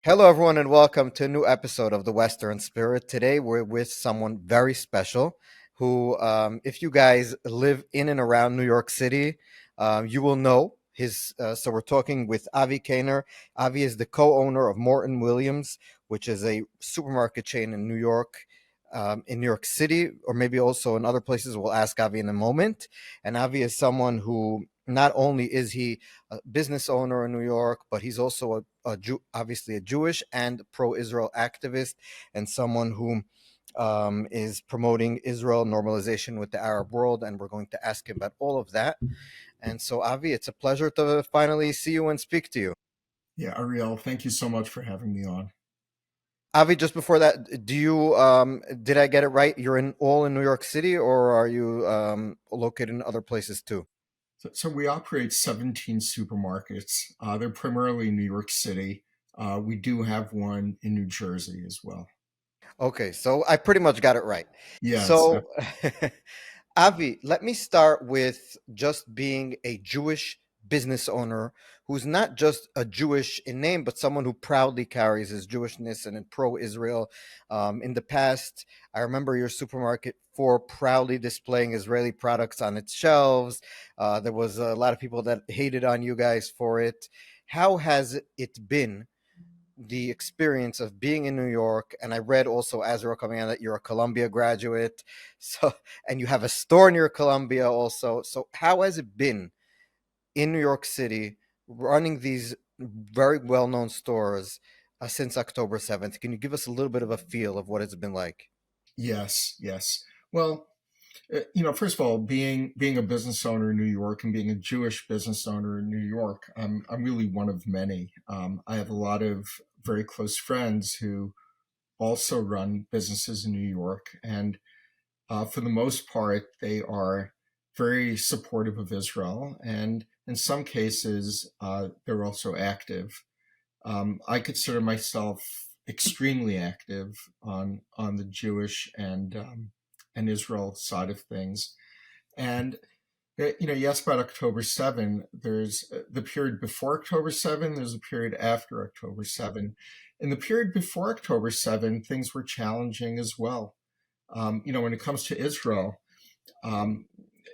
Hello, everyone, and welcome to a new episode of the Western Spirit. Today, we're with someone very special who, if you guys live in and around New York City, you will know his. So, we're talking with Avi Kaner. Avi is the co owner of Morton Williams, which is a supermarket chain in New York. In New York City, or maybe also in other places. We'll ask Avi in a moment. And Avi is someone who not only is he a business owner in New York, but he's also a Jew, obviously a Jewish and pro-Israel activist, and someone who is promoting Israel normalization with the Arab world. And we're going to ask him about all of that. And so, Avi, it's a pleasure to finally see you and speak to you. Yeah, Ariel, thank you so much for having me on. Avi, just before that, do you did I get it right? You're in New York City, or are you located in other places too? So we operate 17 supermarkets. They're primarily in New York City. We do have one in New Jersey as well. Okay, so I pretty much got it right. Yes. So, Avi, let me start with just being a Jewish business owner who's not just a Jewish in name, but someone who proudly carries his Jewishness and in pro-Israel. In the past, I remember your supermarket for proudly displaying Israeli products on its shelves. There was a lot of people that hated on you guys for it. How has it been? The experience of being in New York, and I read also as you're coming on that you're a Columbia graduate, so and you have a store near Columbia also. So how has it been in New York City running these very well-known stores since October 7th? Can you give us a little bit of a feel of what it's been like? Yes. Yes. Well, first of all, being a business owner in New York and being a Jewish business owner in New York, I'm really one of many. I have a lot of very close friends who also run businesses in New York, and for the most part, they are very supportive of Israel, and in some cases, they're also active. I consider myself extremely active on the Jewish and Israel side of things. And you asked about October 7. There's the period before October 7. There's a period after October 7. In the period before October 7, things were challenging as well. When it comes to Israel, um,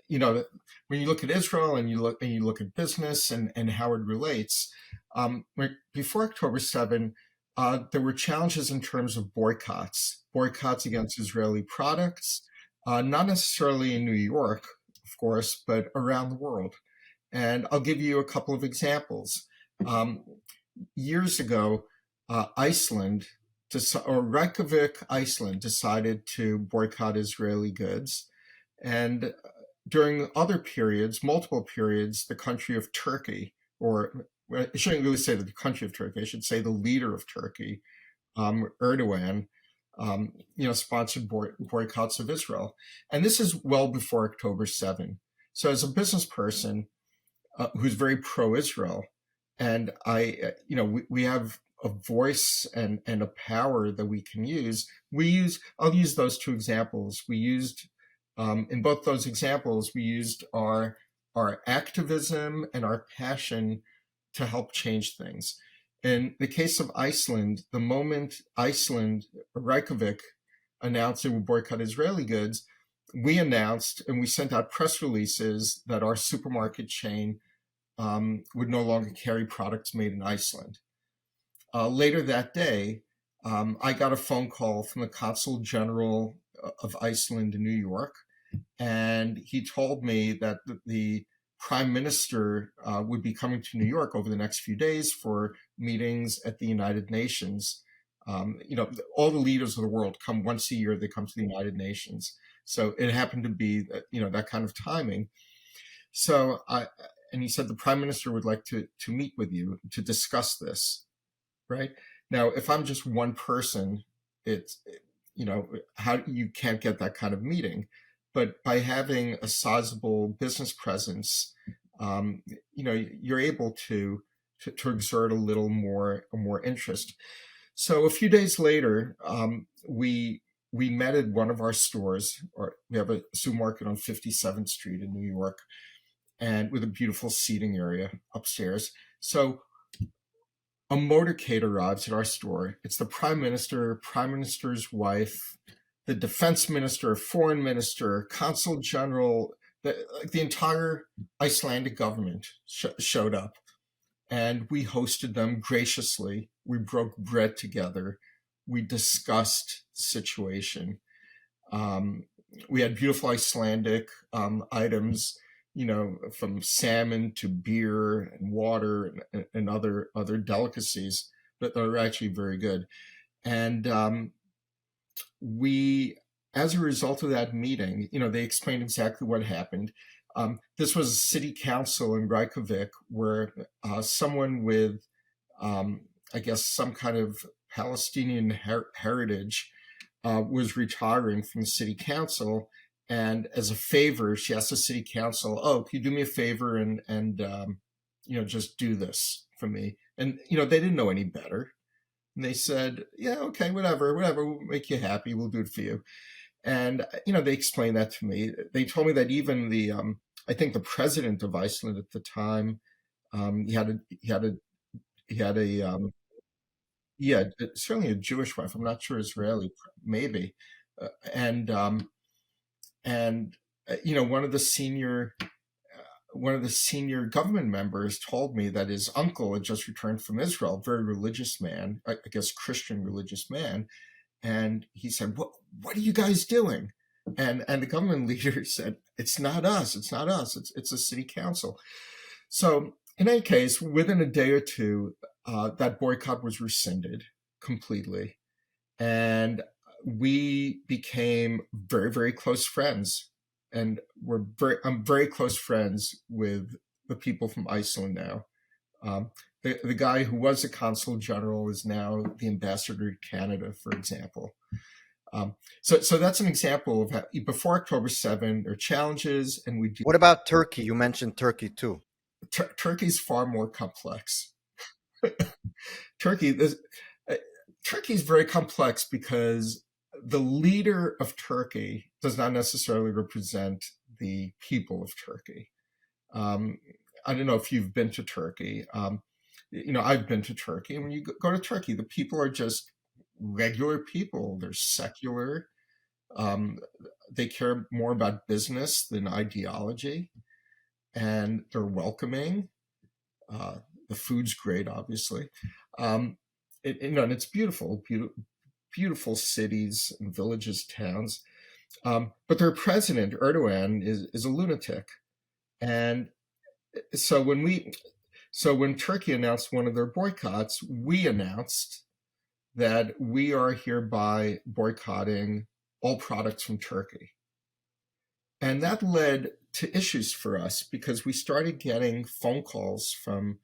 you know, when you look at Israel and you look at business and how it relates, before October 7, there were challenges in terms of boycotts against Israeli products, not necessarily in New York, of course, but around the world. And I'll give you a couple of examples. Um, Years ago, Iceland, or Reykjavik, Iceland, decided to boycott Israeli goods. And during other periods, multiple periods, the country of Turkey, or well, I shouldn't really say the country of Turkey, I should say the leader of Turkey, Erdogan, sponsored boycotts of Israel. And this is well before October 7. So as a business person who's very pro-Israel, and we have a voice and a power that we can use. I'll use those two examples. We used in both those examples, we used our activism and our passion to help change things. In the case of Iceland, the moment Iceland, Reykjavik, announced it would boycott Israeli goods, we announced and we sent out press releases that our supermarket chain would no longer carry products made in Iceland. Later that day, I got a phone call from the Consul General of Iceland in New York, and he told me that the Prime Minister would be coming to New York over the next few days for meetings at the United Nations. All the leaders of the world come once a year. They come to the United Nations, so it happened to be that kind of timing. So and he said the prime minister would like to meet with you to discuss this. Right now, if I'm just one person, it's how you can't get that kind of meeting, but by having a sizable business presence, you're able to exert a little more interest. So a few days later, we met at one of our stores, or we have a supermarket on 57th Street in New York, and with a beautiful seating area upstairs. So a motorcade arrives at our store. It's the prime minister, prime minister's wife, the defense minister, foreign minister, consul general, the entire Icelandic government showed up. And we hosted them graciously. We broke bread together. We discussed the situation. We had beautiful Icelandic items, from salmon to beer and water and other delicacies that are actually very good. And we, as a result of that meeting, they explained exactly what happened. This was a city council in Reykjavik where someone with, I guess, some kind of Palestinian heritage was retiring from the city council. And as a favor, she asked the city council, "Oh, can you do me a favor and just do this for me?" And they didn't know any better. And they said, "Yeah, okay, whatever, we'll make you happy. We'll do it for you." And they explained that to me. They told me that even the I think the president of Iceland at the time, he had a yeah, certainly a Jewish wife. I'm not sure Israeli, maybe, and one of the senior government members told me that his uncle had just returned from Israel, a very religious man, I guess Christian religious man, and he said, "What are you guys doing?" And the government leader said, "It's not us. It's not us. It's a city council." So in any case, within a day or two, that boycott was rescinded completely, and we became very, very close friends. And I'm very close friends with the people from Iceland now. The guy who was a consul general is now the ambassador to Canada, for example. So that's an example of how before October 7, there are challenges, and we do. What about Turkey? You mentioned Turkey too. Turkey's far more complex. Turkey is very complex because the leader of Turkey does not necessarily represent the people of Turkey. I don't know if you've been to Turkey. I've been to Turkey, and when you go to Turkey, the people are just regular people. They're secular. They care more about business than ideology, and they're welcoming. The food's great, obviously. And it's beautiful, beautiful cities and villages, towns. But their president, Erdogan, is a lunatic. And so when Turkey announced one of their boycotts, we announced that we are hereby boycotting all products from Turkey. And that led to issues for us because we started getting phone calls from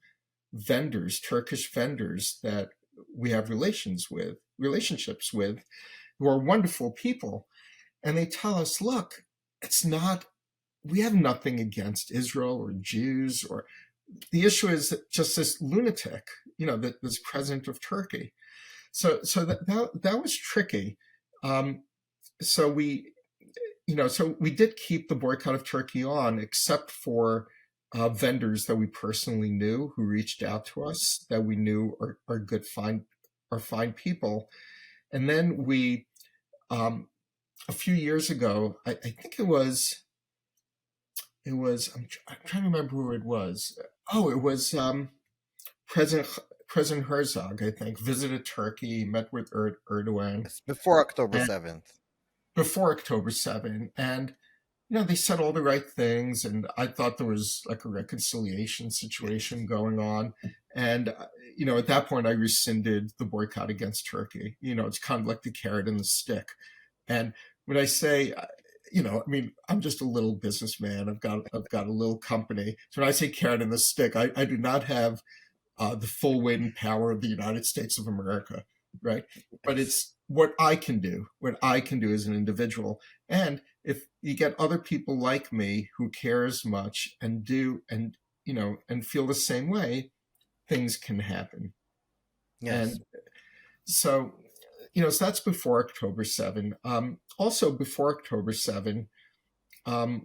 vendors, Turkish vendors that we have relationships with, who are wonderful people. And they tell us, "Look, we have nothing against Israel or Jews, or the issue is just this lunatic, this president of Turkey." So that was tricky. So we did keep the boycott of Turkey on, except for vendors that we personally knew who reached out to us, that we knew are fine people. And then we, a few years ago, I think it was, I'm trying to remember who it was. Oh, it was President Herzog, I think, visited Turkey, met with Erdogan. It's before October 7th. Before October 7th. And they said all the right things, and I thought there was like a reconciliation situation going on. And, at that point, I rescinded the boycott against Turkey. It's kind of like the carrot and the stick. And when I say, I'm just a little businessman. I've got a little company. So when I say carrot and the stick, I do not have the full weight and power of the United States of America, right? But it's what I can do as an individual. And if you get other people like me who care as much and feel the same way, things can happen. Yes. And so, so that's before October 7. Also before October 7, there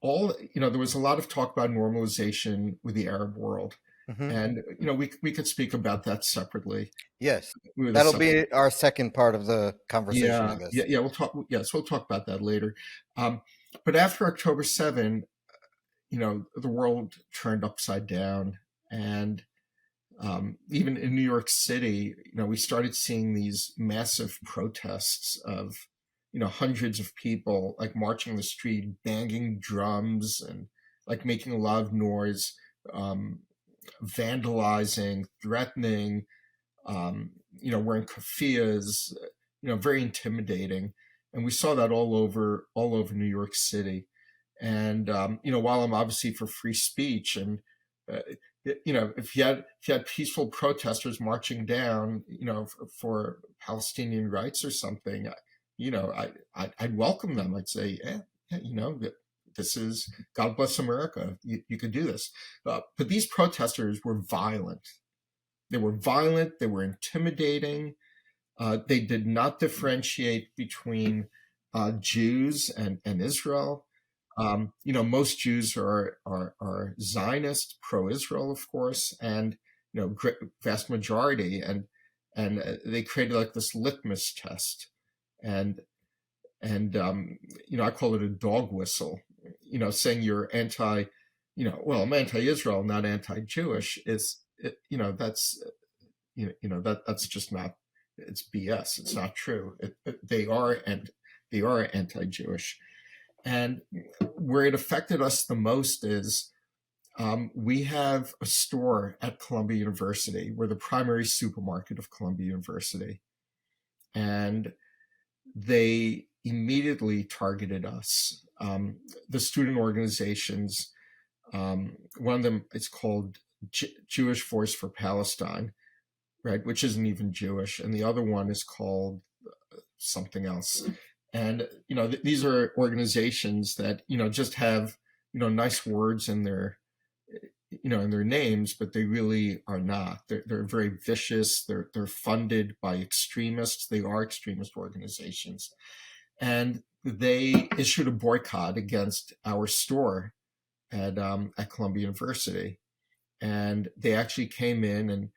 was a lot of talk about normalization with the Arab world. Hmm. And we could speak about that separately Yes, with a that'll sub. be our second part of the conversation, I Yeah, yeah, guess. yeah. We'll talk. Yes, we'll talk about that later. Um, but after October 7, the world turned upside down, and even in New York City, we started seeing these massive protests of, hundreds of people like marching the street, banging drums, and like making a lot of noise, um, vandalizing, threatening, wearing keffiyehs, very intimidating. And we saw that all over New York City. And while I'm obviously for free speech, and uh, if you had peaceful protesters marching down, for Palestinian rights or something, I'd welcome them. I'd say, yeah, this is God bless America. You could do this, but these protesters were violent. They were violent. They were intimidating. They did not differentiate between Jews and Israel. Most Jews are Zionist, pro-Israel, of course, and vast majority, and they created like this litmus test, and I call it a dog whistle. Saying you're anti, I'm anti-Israel, not anti-Jewish. That's that's just not. It's BS. It's not true. They are anti-Jewish. And where it affected us the most is we have a store at Columbia University. We're the primary supermarket of Columbia University. And they immediately targeted us. The student organizations, one of them is called Jewish Voice for Palestine, right, which isn't even Jewish. And the other one is called something else. And these are organizations that just have nice words in their names, but they really are not. They're very vicious. They're funded by extremists. They are extremist organizations, and they issued a boycott against our store at Columbia University, and they actually came in and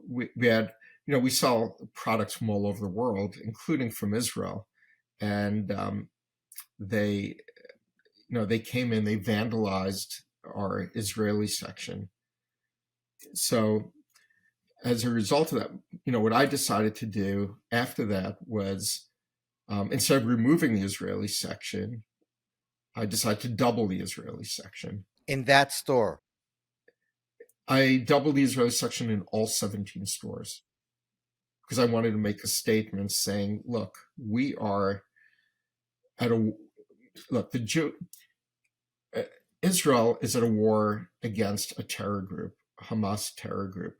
we had we saw products from all over the world, including from Israel, and they they came in, they vandalized our Israeli section. So as a result of that, what I decided to do after that was, instead of removing the Israeli section, I decided to double the Israeli section. In that store. I doubled the Israeli section in all 17 stores because I wanted to make a statement saying, look, we are at a look, Israel is at a war against a terror group, Hamas terror group.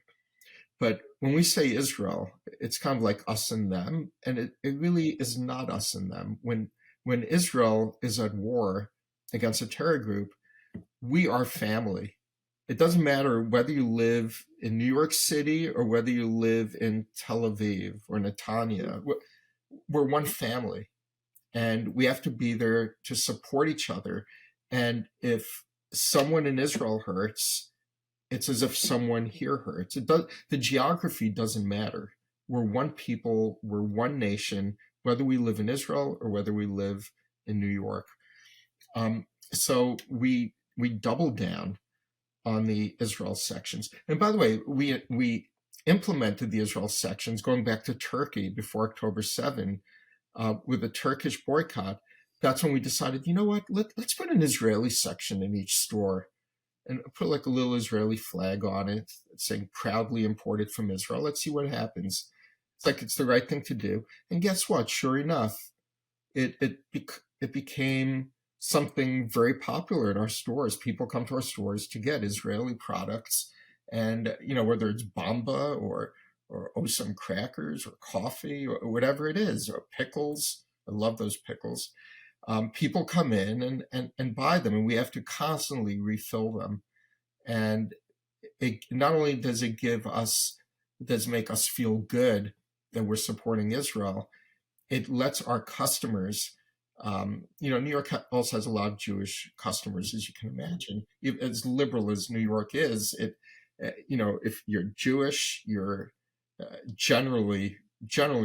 But when we say Israel, it's kind of like us and them, and it really is not us and them. When Israel is at war against a terror group, we are family. It doesn't matter whether you live in New York City or whether you live in Tel Aviv or Netanya. We're one family, and we have to be there to support each other. And if someone in Israel hurts, it's as if someone here hurts. The geography doesn't matter. We're one people, we're one nation, whether we live in Israel or whether we live in New York. So we doubled down on the Israel sections. And by the way, we implemented the Israel sections going back to Turkey before October 7 with the Turkish boycott. That's when we decided, you know what, let's put an Israeli section in each store and put like a little Israeli flag on it saying proudly imported from Israel. Let's see what happens. It's like it's the right thing to do. And guess what? Sure enough, it became something very popular in our stores. People come to our stores to get Israeli products, and whether it's bamba or Osam crackers or coffee or whatever it is, or pickles. I love those pickles. People come in and buy them, and we have to constantly refill them. And it not only does it make us feel good that we're supporting Israel, it lets our customers New York also has a lot of Jewish customers, as you can imagine. As liberal as New York is, if you're Jewish, you're generally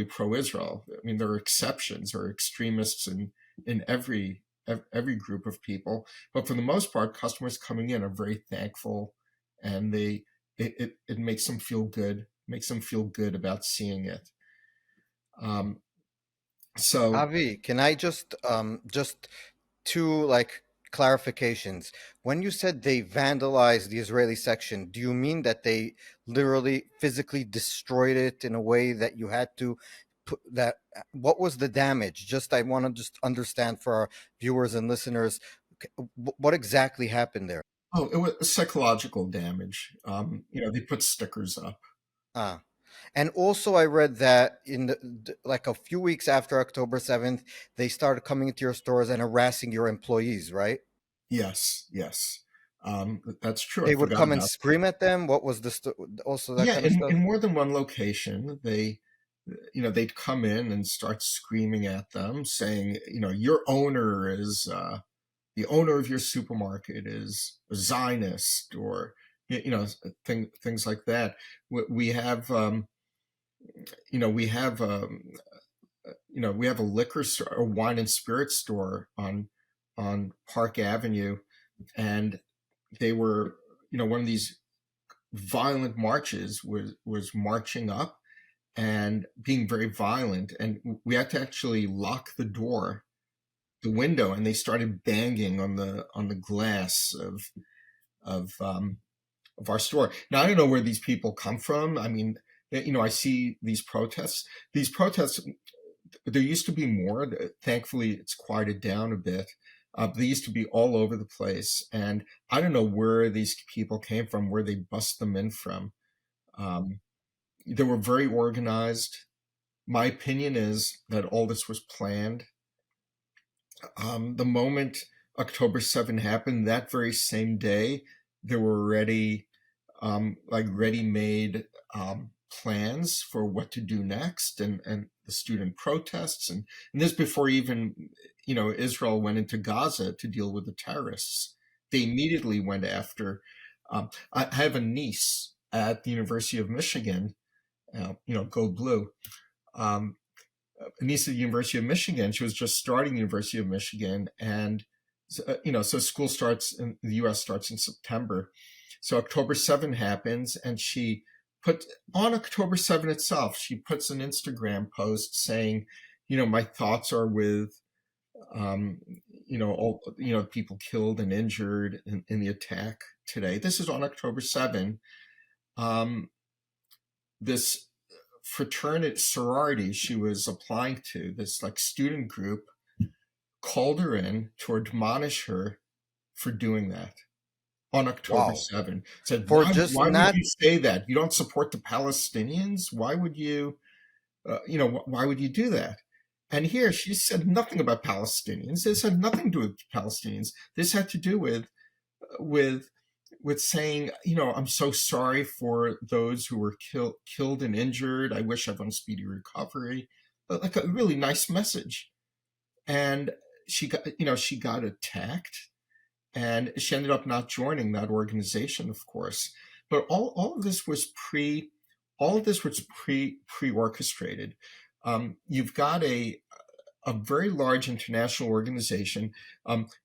pro-Israel. I mean, there are exceptions or extremists in every group of people, but for the most part, customers coming in are very thankful, and it makes them feel good, about seeing it. Um, so Avi, can I just two like clarifications. When you said they vandalized the Israeli section, do you mean that they literally physically destroyed it in a way that you had to put that what was the damage? Just I want to just understand for our viewers and listeners what exactly happened there. it was psychological damage. They put stickers up. Ah. And also, I read that like a few weeks after October 7th, they started coming into your stores and harassing your employees, right? Yes, yes. That's true. I They would forgot come and about that. scream at them. What was also that Yeah, kind of in stuff? more than one location, they'd come in and start screaming at them, saying, your owner is the owner of your supermarket is a Zionist, or things like that. We have, you know, we have, we have a liquor store, a wine and spirit store on Park Avenue, and they were, one of these violent marches was marching up and being very violent, and we had to actually lock the window, and they started banging on the glass of um, of our store. Now I don't know where these people come from. I mean, I see these protests. These protests, there used to be more. Thankfully, it's quieted down a bit. They used to be all over the place, and I don't know where these people came from, where they bust them in from. Um, they were very organized. My opinion is that all this was planned. The moment October 7 happened, that very same day, there were already like ready-made plans for what to do next, and the student protests, and this before even Israel went into Gaza to deal with the terrorists. They immediately went after. I have a niece at the University of Michigan. Go blue. Um, a niece at the University of Michigan. She was just starting the University of Michigan, and so school starts in the U.S. starts in September. So October 7 happens, and she put on October 7 itself. She puts an Instagram post saying, my thoughts are with, um, all people killed and injured in the attack today. This is on October 7. Um, this fraternity sorority she was applying to, this like student group, called her in to admonish her for doing that on October Wow. 7. Said, For just why would not you say that? You don't support the Palestinians? Why would you, why would you do that? And here she said nothing about Palestinians. This had nothing to do with Palestinians. This had to do with saying, I'm so sorry for those who were killed and injured. I wish everyone speedy recovery. But like a really nice message. And she got attacked, and she ended up not joining that organization, of course. But all of this was pre-orchestrated. You've got a very large international organization.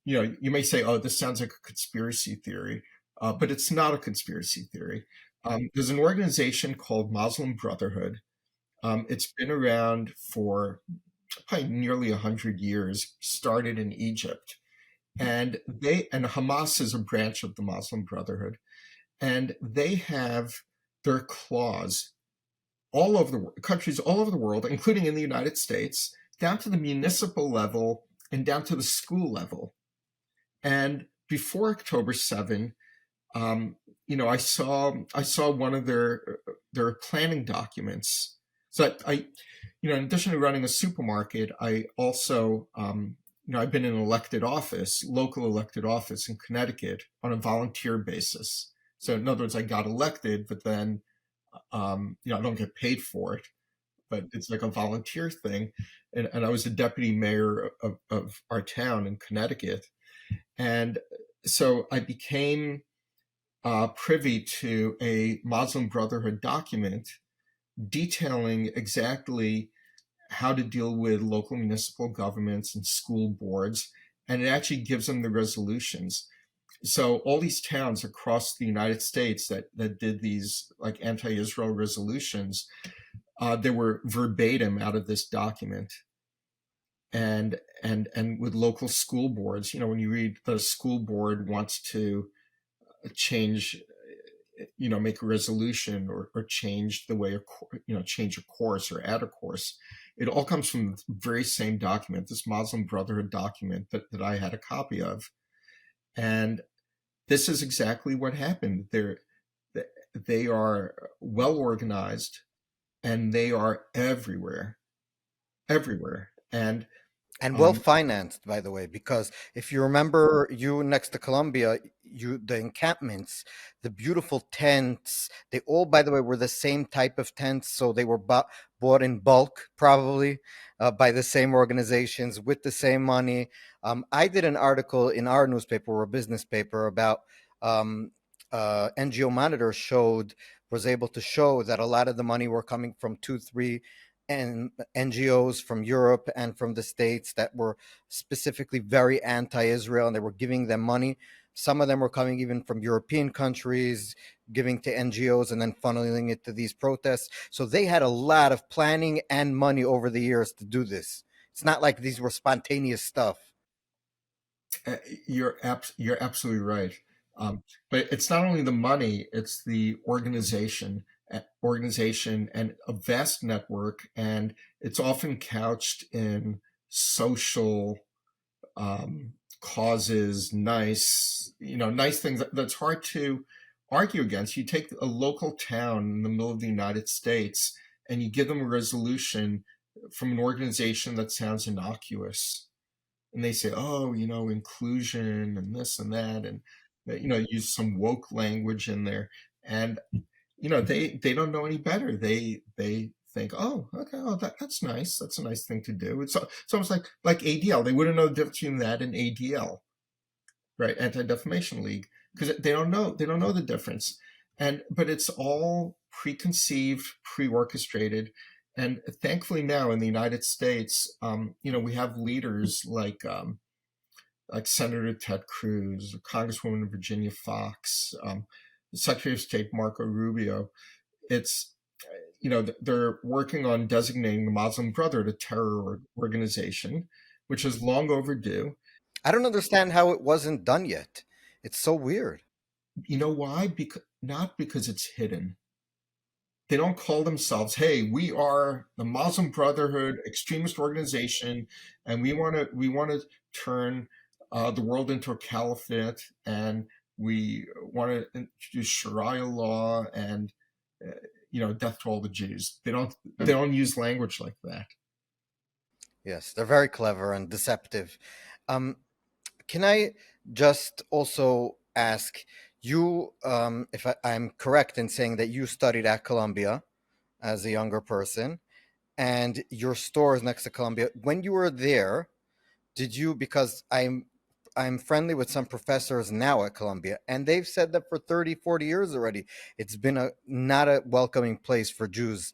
You may say, "Oh, this sounds like a conspiracy theory," but it's not a conspiracy theory. There's an organization called Muslim Brotherhood. It's been around for probably nearly 100 years. Started in Egypt, and Hamas is a branch of the Muslim Brotherhood, and they have their claws all over the countries all over the world, including in the United States, down to the municipal level and down to the school level. And before October 7, I saw one of their planning documents. So in addition to running a supermarket, I also, I've been in an elected office, local elected office in Connecticut on a volunteer basis. So in other words, I got elected, but then, I don't get paid for it. but it's like a volunteer thing. And I was a deputy mayor of our town in Connecticut. And so I became privy to a Muslim Brotherhood document detailing exactly how to deal with local municipal governments and school boards. And it actually gives them the resolutions. So all these towns across the United States that did these like anti-Israel resolutions, they were verbatim out of this document. And with local school boards, when you read the school board wants to change, make a resolution or change the way, change a course or add a course, it all comes from the very same document, this Muslim Brotherhood document that I had a copy of. And this is exactly what happened. They are well organized and they are everywhere, everywhere. And well Um, financed, by the way, because if you remember, you next to Columbia, the encampments, the beautiful tents, they all, by the way, were the same type of tents, so they were bought in bulk, probably by the same organizations with the same money. I did an article in our newspaper, or a business paper, about um, NGO Monitor was able to show that a lot of the money were coming from two, three and NGOs from Europe and from the States that were specifically very anti-Israel, and they were giving them money. Some of them were coming even from European countries, giving to NGOs and then funneling it to these protests. So they had a lot of planning and money over the years to do this. It's not like these were spontaneous stuff. you're absolutely right. But it's not only the money; it's the organization and a vast network, and it's often couched in social causes, nice things that's hard to argue against. You take a local town in the middle of the United States and you give them a resolution from an organization that sounds innocuous, and they say, "Oh, inclusion and this and that," and use some woke language in there, and they don't know any better. They think, "Oh, okay, oh, that's nice. That's a nice thing to do." It's almost like ADL. They wouldn't know the difference between that and ADL, right? Anti-Defamation League, because they don't know the difference, but it's all preconceived, pre-orchestrated. And thankfully now in the United States, we have leaders like Senator Ted Cruz, Congresswoman Virginia Fox, Secretary of State Marco Rubio. It's they're working on designating the Muslim Brotherhood a terror organization, which is long overdue. I don't understand how it wasn't done yet. It's so weird. You know why? Because not because it's hidden. They don't call themselves, "Hey, we are the Muslim Brotherhood extremist organization, and we want to turn the world into a caliphate, and we want to introduce Sharia law and death to all the Jews." They don't use language like that. Yes, they're very clever and deceptive. Um, Can I just also ask you, if I'm correct in saying that you studied at Columbia as a younger person, and your store is next to Columbia? When you were there, did you? Because I'm friendly with some professors now at Columbia, and they've said that for 30, 40 years already, it's been a not a welcoming place for Jews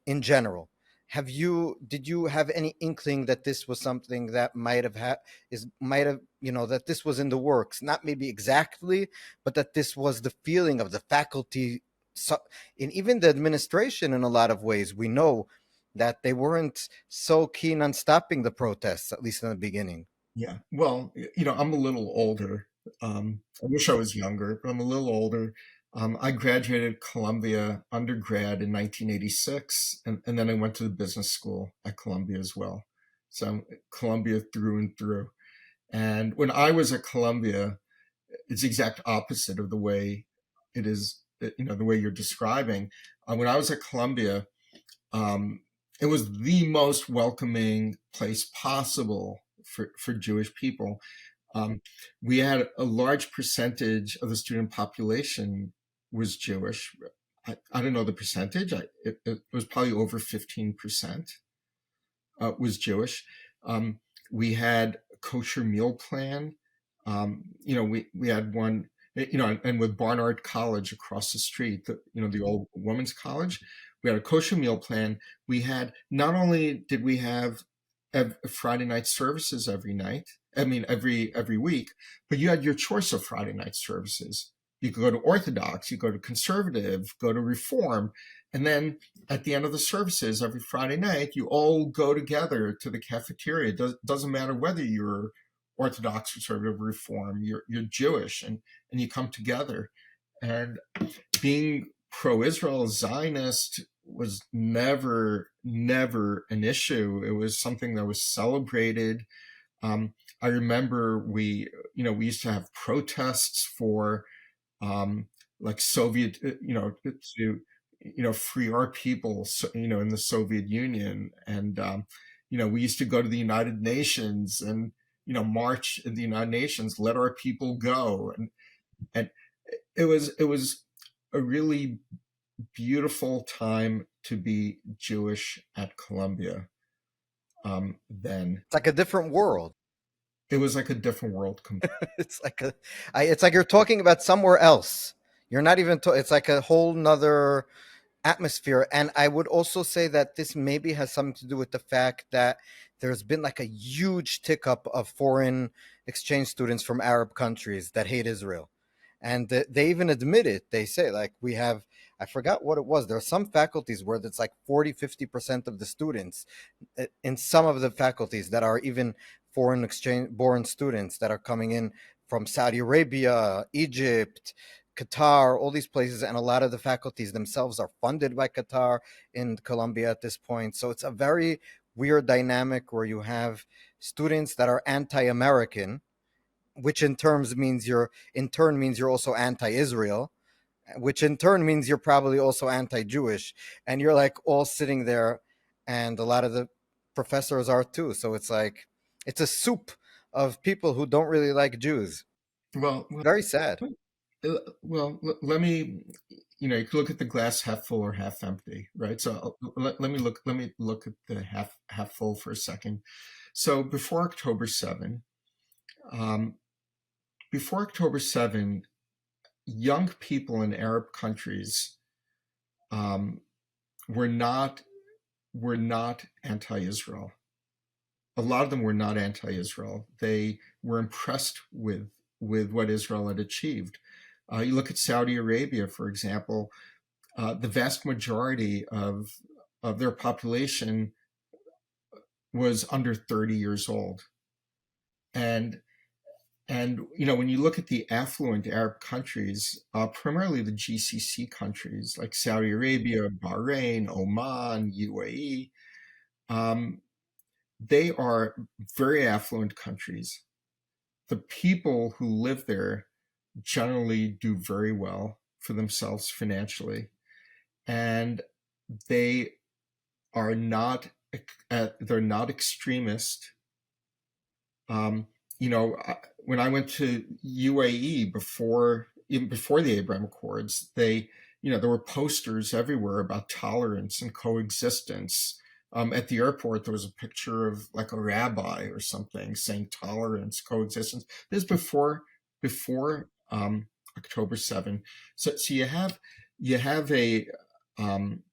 in general. Did you have any inkling that this was something that might have, that this was in the works? Not maybe exactly, but that this was the feeling of the faculty, so, and even the administration in a lot of ways. We know that they weren't so keen on stopping the protests, at least in the beginning. Yeah. Well, I'm a little older. I wish I was younger, but I'm a little older. I graduated Columbia undergrad in 1986, and then I went to the business school at Columbia as well. So I'm Columbia through and through. And when I was at Columbia, it's the exact opposite of the way it is, the way you're describing. When I was at Columbia, um, it was the most welcoming place possible for Jewish people. Um, we had a large percentage of the student population was Jewish. I don't know the percentage. It was probably over 15% was Jewish. Um, we had a kosher meal plan. We had one, and with Barnard College across the street, the old women's college, we had a kosher meal plan. We had, not only did we have Friday night services every night, I mean, every week, but you had your choice of Friday night services. You could go to Orthodox, you go to Conservative, go to Reform, and then at the end of the services every Friday night, you all go together to the cafeteria. Doesn't matter whether you're Orthodox, Conservative, Reform, you're Jewish, and you come together. And being pro-Israel Zionist was never an issue. It was something that was celebrated. I remember we used to have protests for like Soviet, to free our people, in the Soviet Union. And we used to go to the United Nations and march in the United Nations, let our people go. And it was a really beautiful time to be Jewish at Columbia. Then It's like a different world. it was like a different world. It's like it's like you're talking about somewhere else. You're not even. It's like a whole nother atmosphere. And I would also say that this maybe has something to do with the fact that there's been like a huge tick up of foreign exchange students from Arab countries that hate Israel. And they even admit it. They say, like, we have, I forgot what it was. There are some faculties where it's like 40-50% of the students in some of the faculties that are even foreign exchange born students that are coming in from Saudi Arabia, Egypt, Qatar, all these places, and a lot of the faculties themselves are funded by Qatar in Colombia at this point. So it's a very weird dynamic where you have students that are anti-American, which in turn means you're also anti-Israel, which in turn means you're probably also anti-Jewish, and you're like all sitting there, and a lot of the professors are too. So it's like it's a soup of people who don't really like Jews. Well, Very sad. let me, you can look at the glass half full or half empty, right? So let me look at the half full for a second. So um, before October 7, young people in Arab countries um, were not anti-Israel. A lot of them were not anti-Israel. They were impressed with what Israel had achieved. You look at Saudi Arabia, for example. The vast majority of their population was under 30 years old, and when you look at the affluent Arab countries, primarily the GCC countries like Saudi Arabia, Bahrain, Oman, UAE, they are very affluent countries. The people who live there generally do very well for themselves financially, and they are not they're not extremist. Um, when I went to UAE even before the Abraham Accords, there were posters everywhere about tolerance and coexistence. At the airport, there was a picture of like a rabbi or something saying tolerance, coexistence. This is before October 7. So you have a um,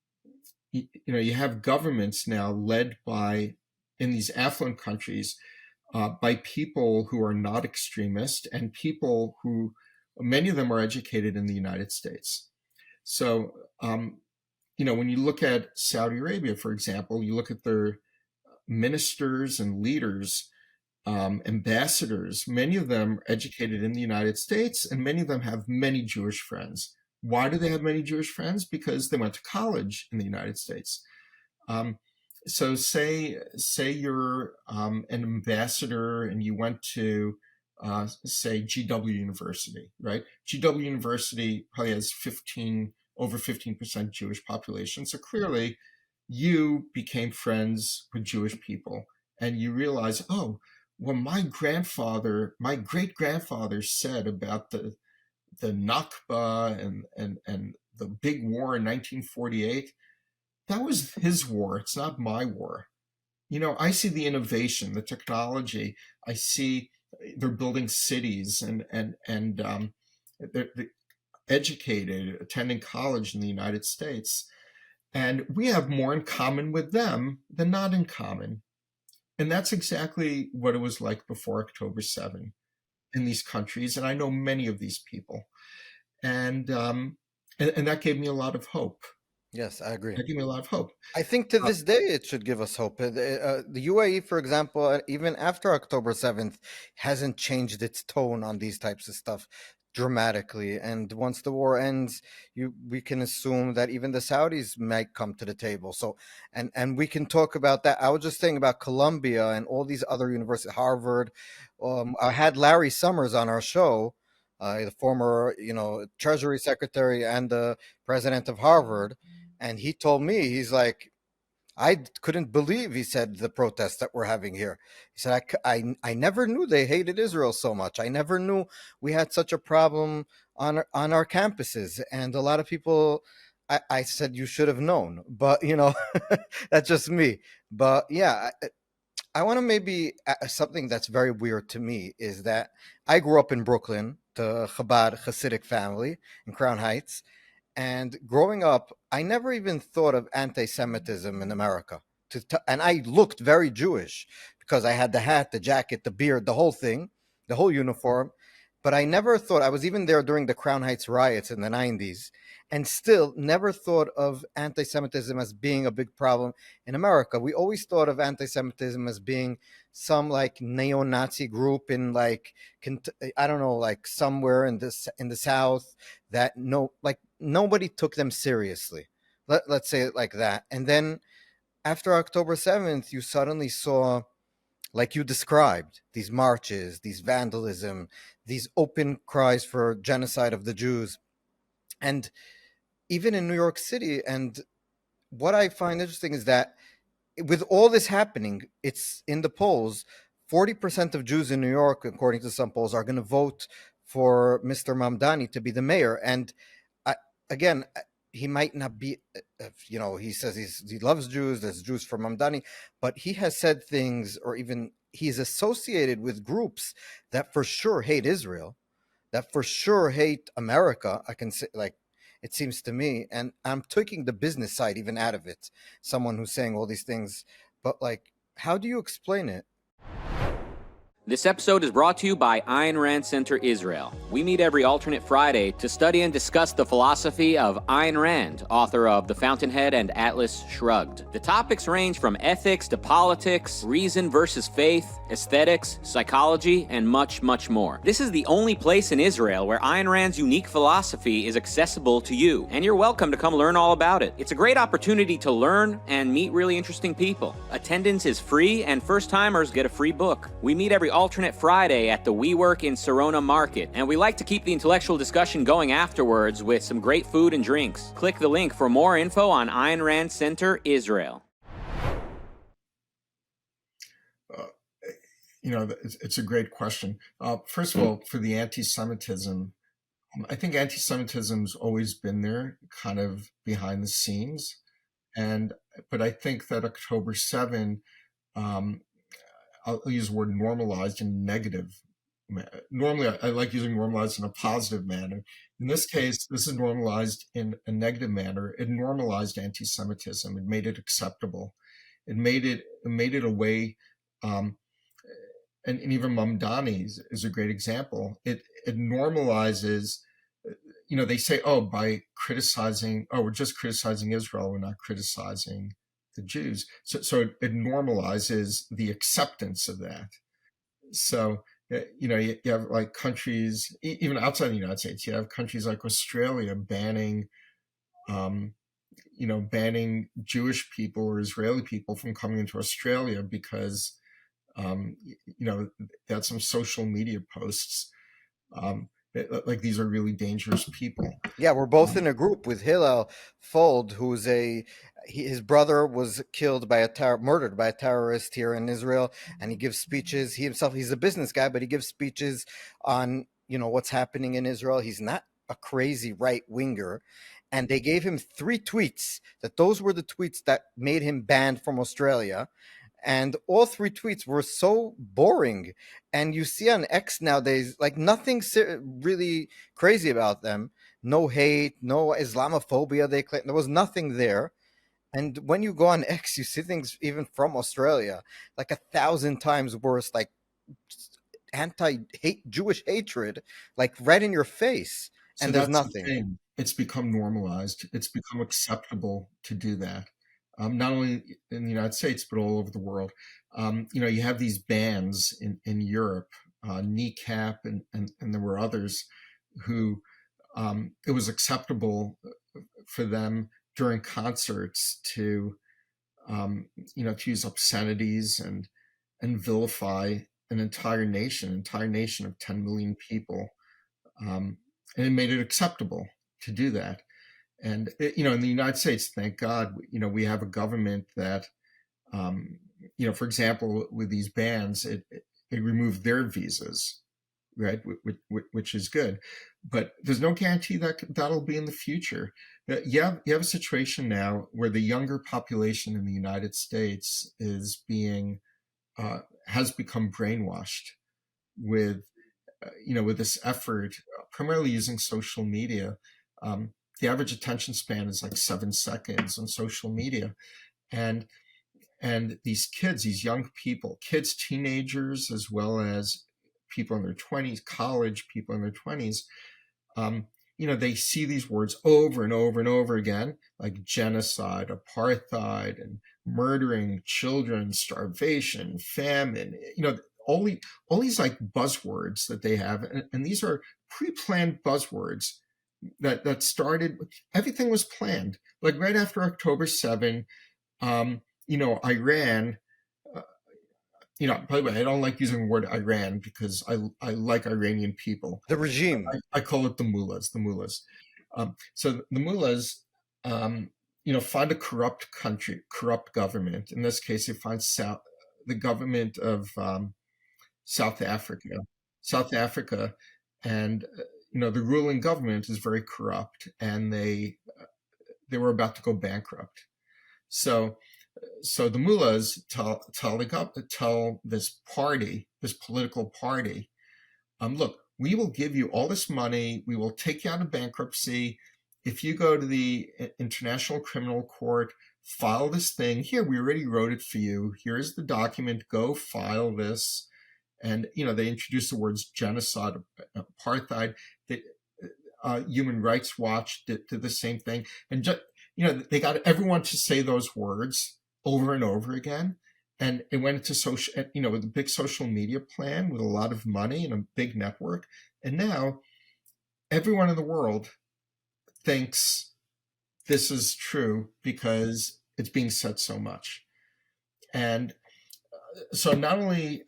you have governments now led by, in these affluent countries, by people who are not extremist and people who, many of them are educated in the United States. So, when you look at Saudi Arabia, for example, you look at their ministers and leaders, ambassadors, many of them are educated in the United States, and many of them have many Jewish friends. Why do they have many Jewish friends? Because they went to college in the United States. Um, so say you're an ambassador and you went to say GW University, right? GW University probably has over 15% Jewish population. So clearly you became friends with Jewish people and you realize, oh, well, my great grandfather said about the Nakba and the big war in 1948, that was his war. It's not my war. I see the innovation, the technology. I see they're building cities and they're educated, attending college in the United States. And we have more in common with them than not in common. And that's exactly what it was like before October 7 in these countries. And I know many of these people. And that gave me a lot of hope. Yes, I agree. That gave me a lot of hope. I think to Uh, this day it should give us hope. The UAE, for example, even after October 7th, hasn't changed its tone on these types of stuff dramatically. And once the war ends, we can assume that even the Saudis might come to the table. So, and we can talk about that. I was just saying about Columbia and all these other universities, Harvard. I had Larry Summers on our show, the former, Treasury Secretary and the president of Harvard, and he told me, he's like, couldn't believe, he said, the protests that we're having here. He said, I never knew they hated Israel so much. I never knew we had such a problem on our campuses. And a lot of people, I said, you should have known. But, that's just me. But yeah, I want to maybe, something that's very weird to me is that I grew up in Brooklyn, the Chabad Hasidic family in Crown Heights. And growing up, I never even thought of anti-Semitism in America. And I looked very Jewish because I had the hat, the jacket, the beard, the whole thing, the whole uniform. But I never thought, I was even there during the Crown Heights riots in the 90s, and still never thought of anti-Semitism as being a big problem in America. We always thought of anti-Semitism as being some like neo-Nazi group in like, I don't know, like somewhere in the South, that nobody took them seriously. Let's say it like that. And then after October 7th, you suddenly saw, like you described, these marches, these vandalism, these open cries for genocide of the Jews. And even in New York City. And what I find interesting is that with all this happening, it's in the polls, 40% of Jews in New York, according to some polls, are going to vote for Mr. Mamdani to be the mayor. And I, again, he might not be, he says he loves Jews, there's Jews for Mamdani, but he has said things, or even he's associated with groups that for sure hate Israel, that for sure hate America. I can say, like, it seems to me, and I'm taking the business side even out of it, someone who's saying all these things, but like, how do you explain it? This episode is brought to you by Ayn Rand Center Israel. We meet every alternate Friday to study and discuss the philosophy of Ayn Rand, author of The Fountainhead and Atlas Shrugged. The topics range from ethics to politics, reason versus faith, aesthetics, psychology, and much, much more. This is the only place in Israel where Ayn Rand's unique philosophy is accessible to you, and you're welcome to come learn all about it. It's a great opportunity to learn and meet really interesting people. Attendance is free, and first-timers get a free book. We meet every alternate Friday at the WeWork in Sorona Market, and we like to keep the intellectual discussion going afterwards with some great food and drinks. Click the link for more info on Ayn Rand Center Israel. It's a great question. First of all, for the anti-Semitism, I think anti-Semitism's always been there, kind of behind the scenes, but I think that October 7, I'll use the word normalized in negative. Normally, I like using normalized in a positive manner. In this case, this is normalized in a negative manner. It normalized anti-Semitism. It made it acceptable. It made it a way. And even Mamdani is a great example. It normalizes. They say, by criticizing, we're just criticizing Israel. We're not criticizing the Jews. So it normalizes the acceptance of that. So, you have like countries, even outside the United States, you have countries like Australia banning Jewish people or Israeli people from coming into Australia because, they had some social media posts. Like these are really dangerous people. Yeah, we're both in a group with Hillel Fold, who's his brother was killed by murdered by a terrorist here in Israel, and he gives speeches. He's a business guy, but he gives speeches on what's happening in Israel. He's not a crazy right winger, and they gave him 3 tweets, that those were the tweets that made him banned from Australia. And all 3 tweets were so boring. And you see on X nowadays, like nothing really crazy about them. No hate, no Islamophobia. They claim there was nothing there. And when you go on X, you see things even from Australia, like 1,000 times worse, like anti-hate Jewish hatred, like right in your face. So And there's that's the nothing. thing. It's become normalized. It's become acceptable to do that. Not only in the United States, but all over the world. You have these bands in Europe, Kneecap, and there were others who it was acceptable for them during concerts to use obscenities and vilify an entire nation of 10 million people. And it made it acceptable to do that. And in the United States, thank God, we have a government that, for example, with these bans, it removed their visas, right, which is good. But there's no guarantee that that'll be in the future. You have a situation now where the younger population in the United States has become brainwashed with with this effort, primarily using social media. The average attention span is like 7 seconds on social media, and these kids, these young people, kids, teenagers, as well as people in their 20s, college people in their 20s, they see these words over and over and over again, like genocide, apartheid, and murdering children, starvation, famine. All these like buzzwords that they have, and these are pre-planned buzzwords that started. Everything was planned. Like right after October 7, Iran. By the way, I don't like using the word Iran because I like Iranian people. The regime. I call it the mullahs. The mullahs. So the mullahs, find a corrupt country, corrupt government. In this case, they find the government of South Africa, and the ruling government is very corrupt, and they were about to go bankrupt. So the mullahs tell this political party, look, we will give you all this money, we will take you out of bankruptcy if you go to the International Criminal Court, file this thing. Here, we already wrote it for you. Here's the document. Go file this. And they introduced the words genocide, apartheid. Human Rights Watch did the same thing, and they got everyone to say those words over and over again. And it went into social, with a big social media plan with a lot of money and a big network. And now everyone in the world thinks this is true because it's being said so much. And so not only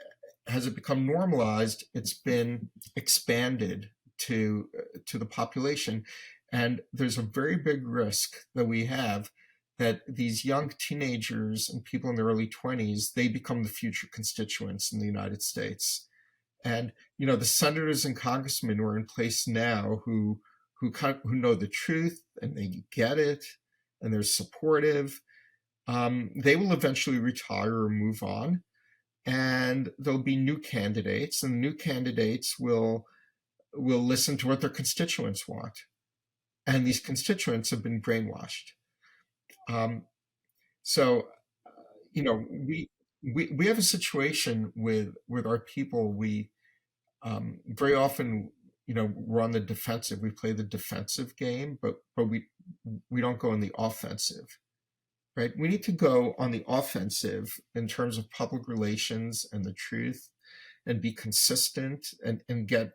has it become normalized, it's been expanded to the population. And there's a very big risk that we have that these young teenagers and people in their early 20s, they become the future constituents in the United States. And, the senators and congressmen who are in place now who know the truth and they get it and they're supportive, they will eventually retire or move on. And there'll be new candidates, and new candidates will listen to what their constituents want. And these constituents have been brainwashed. We have a situation with our people. We very often, we're on the defensive. We play the defensive game, but we don't go on the offensive, right? We need to go on the offensive in terms of public relations and the truth, and be consistent and get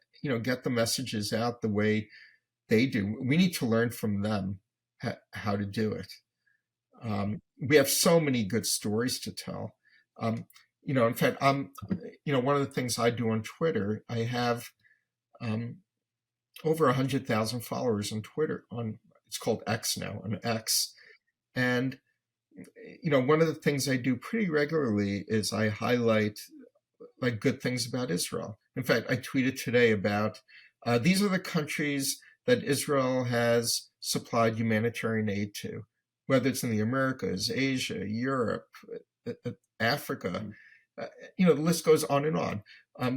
the messages out the way they do. We need to learn from them how to do it. We have so many good stories to tell. In fact, one of the things I do on Twitter, I have over 100,000 followers on Twitter. It's called X now, on X. And, one of the things I do pretty regularly is I highlight good things about Israel. In fact, I tweeted today about these are the countries that Israel has supplied humanitarian aid to, whether it's in the Americas, Asia, Europe, Africa. The list goes on and on.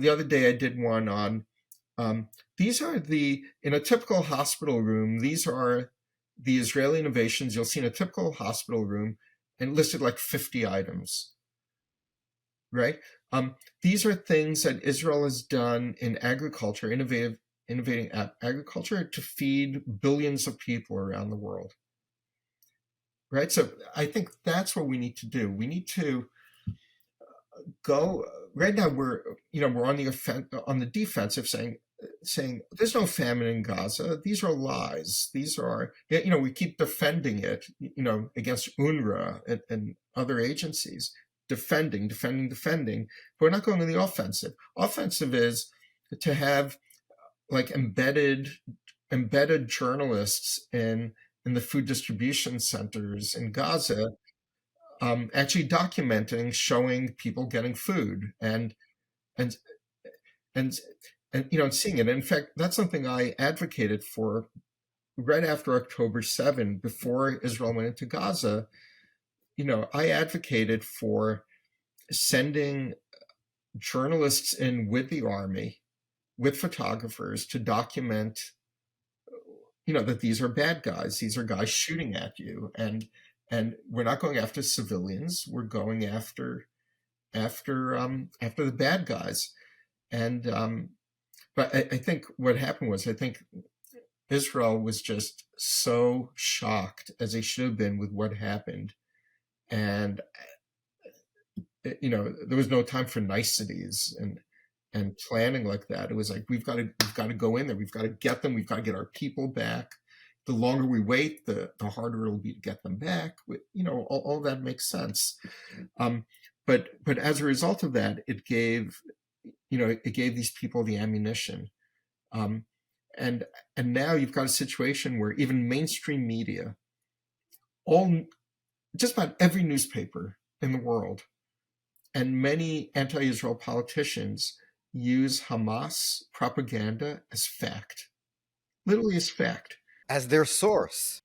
The other day I did one on these are in a typical hospital room, these are the Israeli innovations you'll see in a typical hospital room, and listed like 50 items, right? These are things that Israel has done in agriculture, innovating agriculture to feed billions of people around the world, right? So I think that's what we need to do. We need to go. Right now, we're on the defensive, saying there's no famine in Gaza. These are lies. These are, we keep defending it, against UNRWA and other agencies, defending. But we're not going on the offensive. Offensive is to have like embedded journalists in the food distribution centers in Gaza, actually documenting, showing people getting food and and seeing it. In fact, that's something I advocated for right after October 7, before Israel went into Gaza. I advocated for sending journalists in with the army, with photographers, to document, that these are bad guys. These are guys shooting at you, and we're not going after civilians. We're going after the bad guys. And but I think what happened was, I think Israel was just so shocked, as they should have been, with what happened, and there was no time for niceties and planning like that. It was like, we've got to go in there. We've got to get them. We've got to get our people back. The longer we wait, the harder it'll be to get them back. All that makes sense. But as a result of that, it gave these people the ammunition. And now you've got a situation where even mainstream media, just about every newspaper in the world, and many anti-Israel politicians use Hamas propaganda as fact, literally as fact. As their source.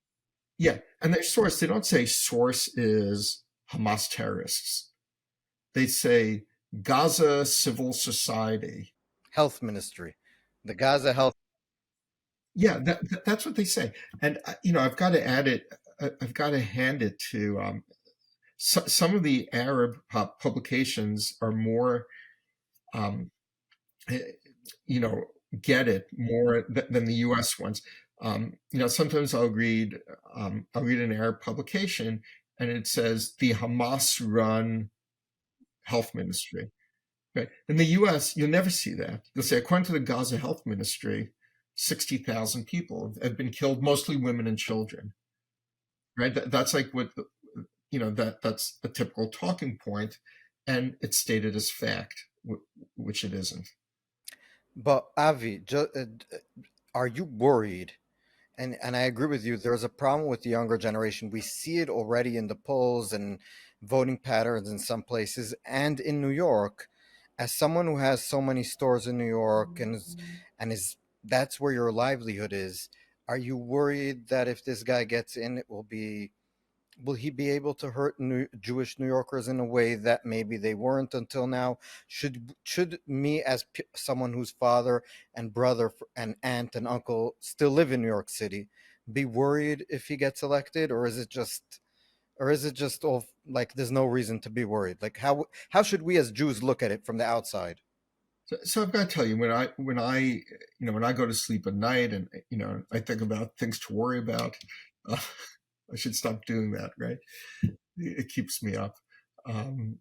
Yeah, and their source, they don't say source is Hamas terrorists. They say Gaza civil society. Health ministry. The Gaza health. Yeah, that's what they say. And, I've got to add it, I've got to hand it to some of the Arab publications are more, get it more than the U.S. ones. Sometimes I'll read an Arab publication, and it says the Hamas-run health ministry. Right? In the U.S., you'll never see that. You'll say, according to the Gaza Health Ministry, 60,000 people have been killed, mostly women and children. Right? That's like what that's a typical talking point, and it's stated as fact, which it isn't. But Avi, are you worried? And I agree with you. There's a problem with the younger generation. We see it already in the polls and voting patterns in some places, and in New York. As someone who has so many stores in New York and is that's where your livelihood is, are you worried that if this guy gets in, will he be able to hurt Jewish New Yorkers in a way that maybe they weren't until now? Should me, as someone whose father and brother and aunt and uncle still live in New York City, be worried if he gets elected, or is it just all like there's no reason to be worried? Like how should we as Jews look at it from the outside? So I've got to tell you, when I go to sleep at night, and I think about things to worry about, I should stop doing that, right? It keeps me up. I'm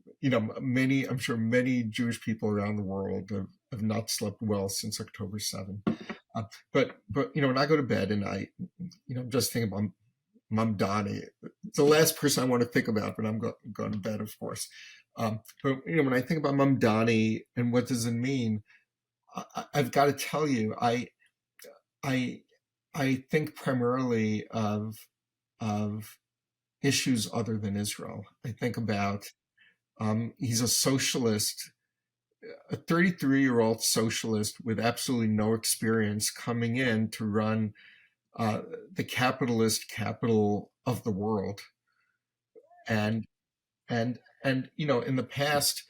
sure many Jewish people around the world have not slept well since October 7. But when I go to bed and I'm just thinking about Mamdani. It's the last person I want to think about when I'm going to bed, of course. But when I think about Mamdani and what does it mean, I've got to tell you, I think primarily of issues other than Israel. I think about he's a socialist, a 33-year-old socialist with absolutely no experience, coming in to run the capitalist capital of the world. And in the past,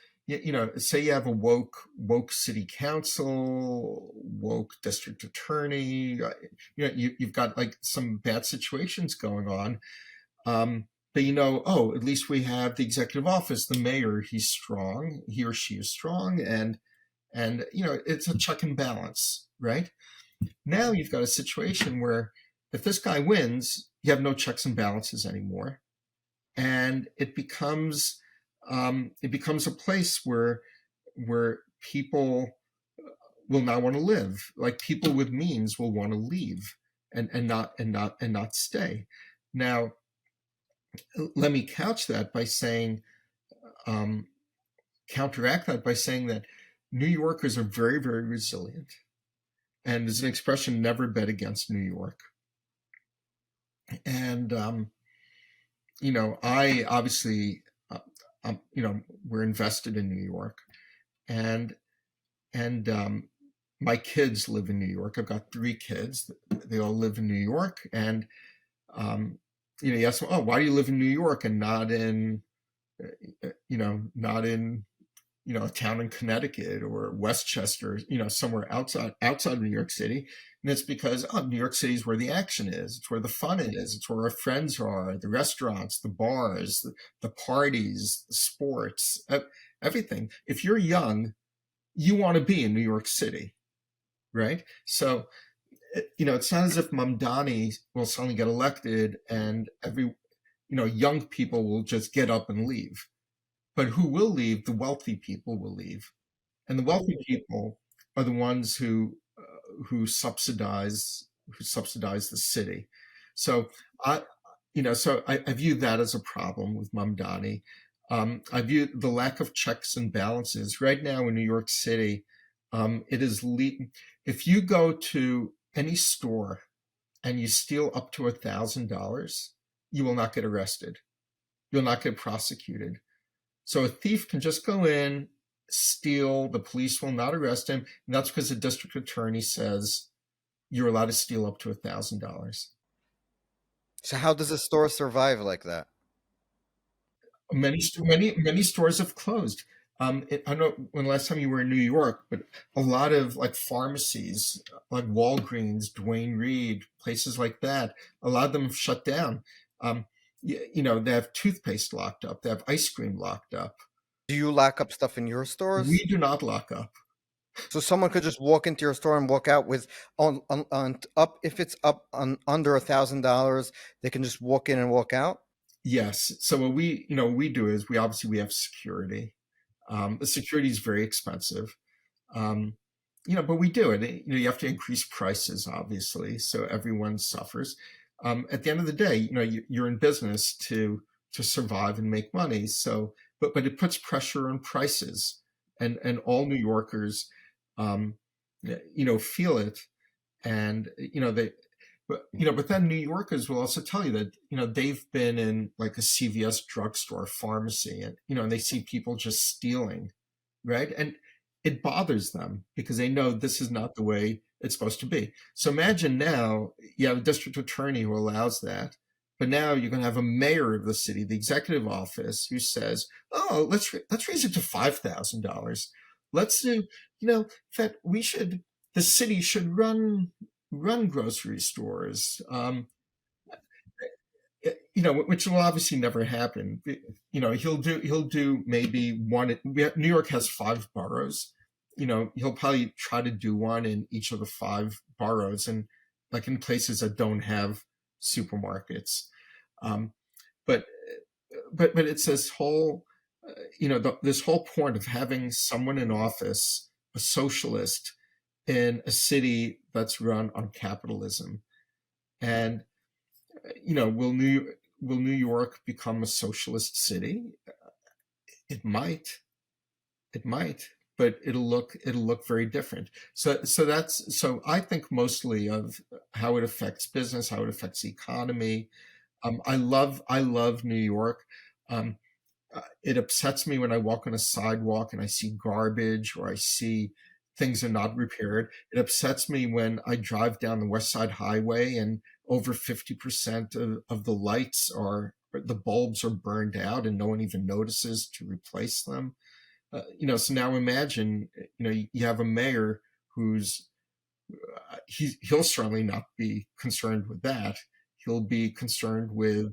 say you have a woke city council, woke district attorney, you've got like some bad situations going on. But oh, at least we have the executive office, the mayor, he's strong, he or she is strong, and it's a check and balance, right? Now you've got a situation where if this guy wins, you have no checks and balances anymore, and it becomes a place where people will not want to live. Like people with means will want to leave and not stay. Now, let me couch that by saying, counteract that by saying that New Yorkers are very, very resilient. And there's an expression, never bet against New York. And, I obviously, we're invested in New York. And my kids live in New York. I've got 3 kids. They all live in New York. And, you ask them, oh, why do you live in New York and not in, a town in Connecticut or Westchester, somewhere outside of New York City? And it's because, New York City is where the action is. It's where the fun is. It's where our friends are, the restaurants, the bars, the parties, the sports, everything. If you're young, you want to be in New York City, right? So, it's not as if Mamdani will suddenly get elected and young people will just get up and leave. But who will leave? The wealthy people will leave. And the wealthy people are the ones who subsidize the city. So I view that as a problem with Mamdani. I view the lack of checks and balances right now in New York City. It is if you go to any store and you steal up to $1,000, you will not get arrested. You'll not get prosecuted. So a thief can just go in, steal, the police will not arrest him. And that's because the district attorney says you're allowed to steal up to $1,000. So how does a store survive like that? Many stores have closed. I don't know when last time you were in New York, but a lot of like pharmacies, like Walgreens, Duane Reade, places like that, a lot of them have shut down. They have toothpaste locked up, they have ice cream locked up. Do you lock up stuff in your stores? We do not lock up. So someone could just walk into your store and walk out with up if it's up on under $1,000, they can just walk in and walk out. Yes. So what we do is we have security. The security is very expensive, but we do it. You have to increase prices, obviously, so everyone suffers. At the end of the day, you're in business to survive and make money. So, but it puts pressure on prices, and all New Yorkers, feel it, and but then New Yorkers will also tell you that they've been in like a CVS drugstore, pharmacy, and they see people just stealing, right? And it bothers them because they know this is not the way it's supposed to be. So imagine now you have a district attorney who allows that, but now you're going to have a mayor of the city, the executive office, who says, "Oh, let's raise it to $5,000. Let's do, that the city should run grocery stores." Which will obviously never happen. He'll do maybe one. New York has 5 boroughs. He'll probably try to do one in each of the 5 boroughs, and like in places that don't have supermarkets. But it's this whole, this whole point of having someone in office, a socialist, in a city that's run on capitalism. And will New York become a socialist city? It might, but it'll look very different. So I think mostly of how it affects business, how it affects the economy. I love New York. It upsets me when I walk on a sidewalk and I see garbage, or I see things are not repaired. It upsets me when I drive down the West Side Highway and over 50% of the lights the bulbs are burned out and no one even notices to replace them. So now imagine, you have a mayor who's, he'll certainly not be concerned with that. He'll be concerned with,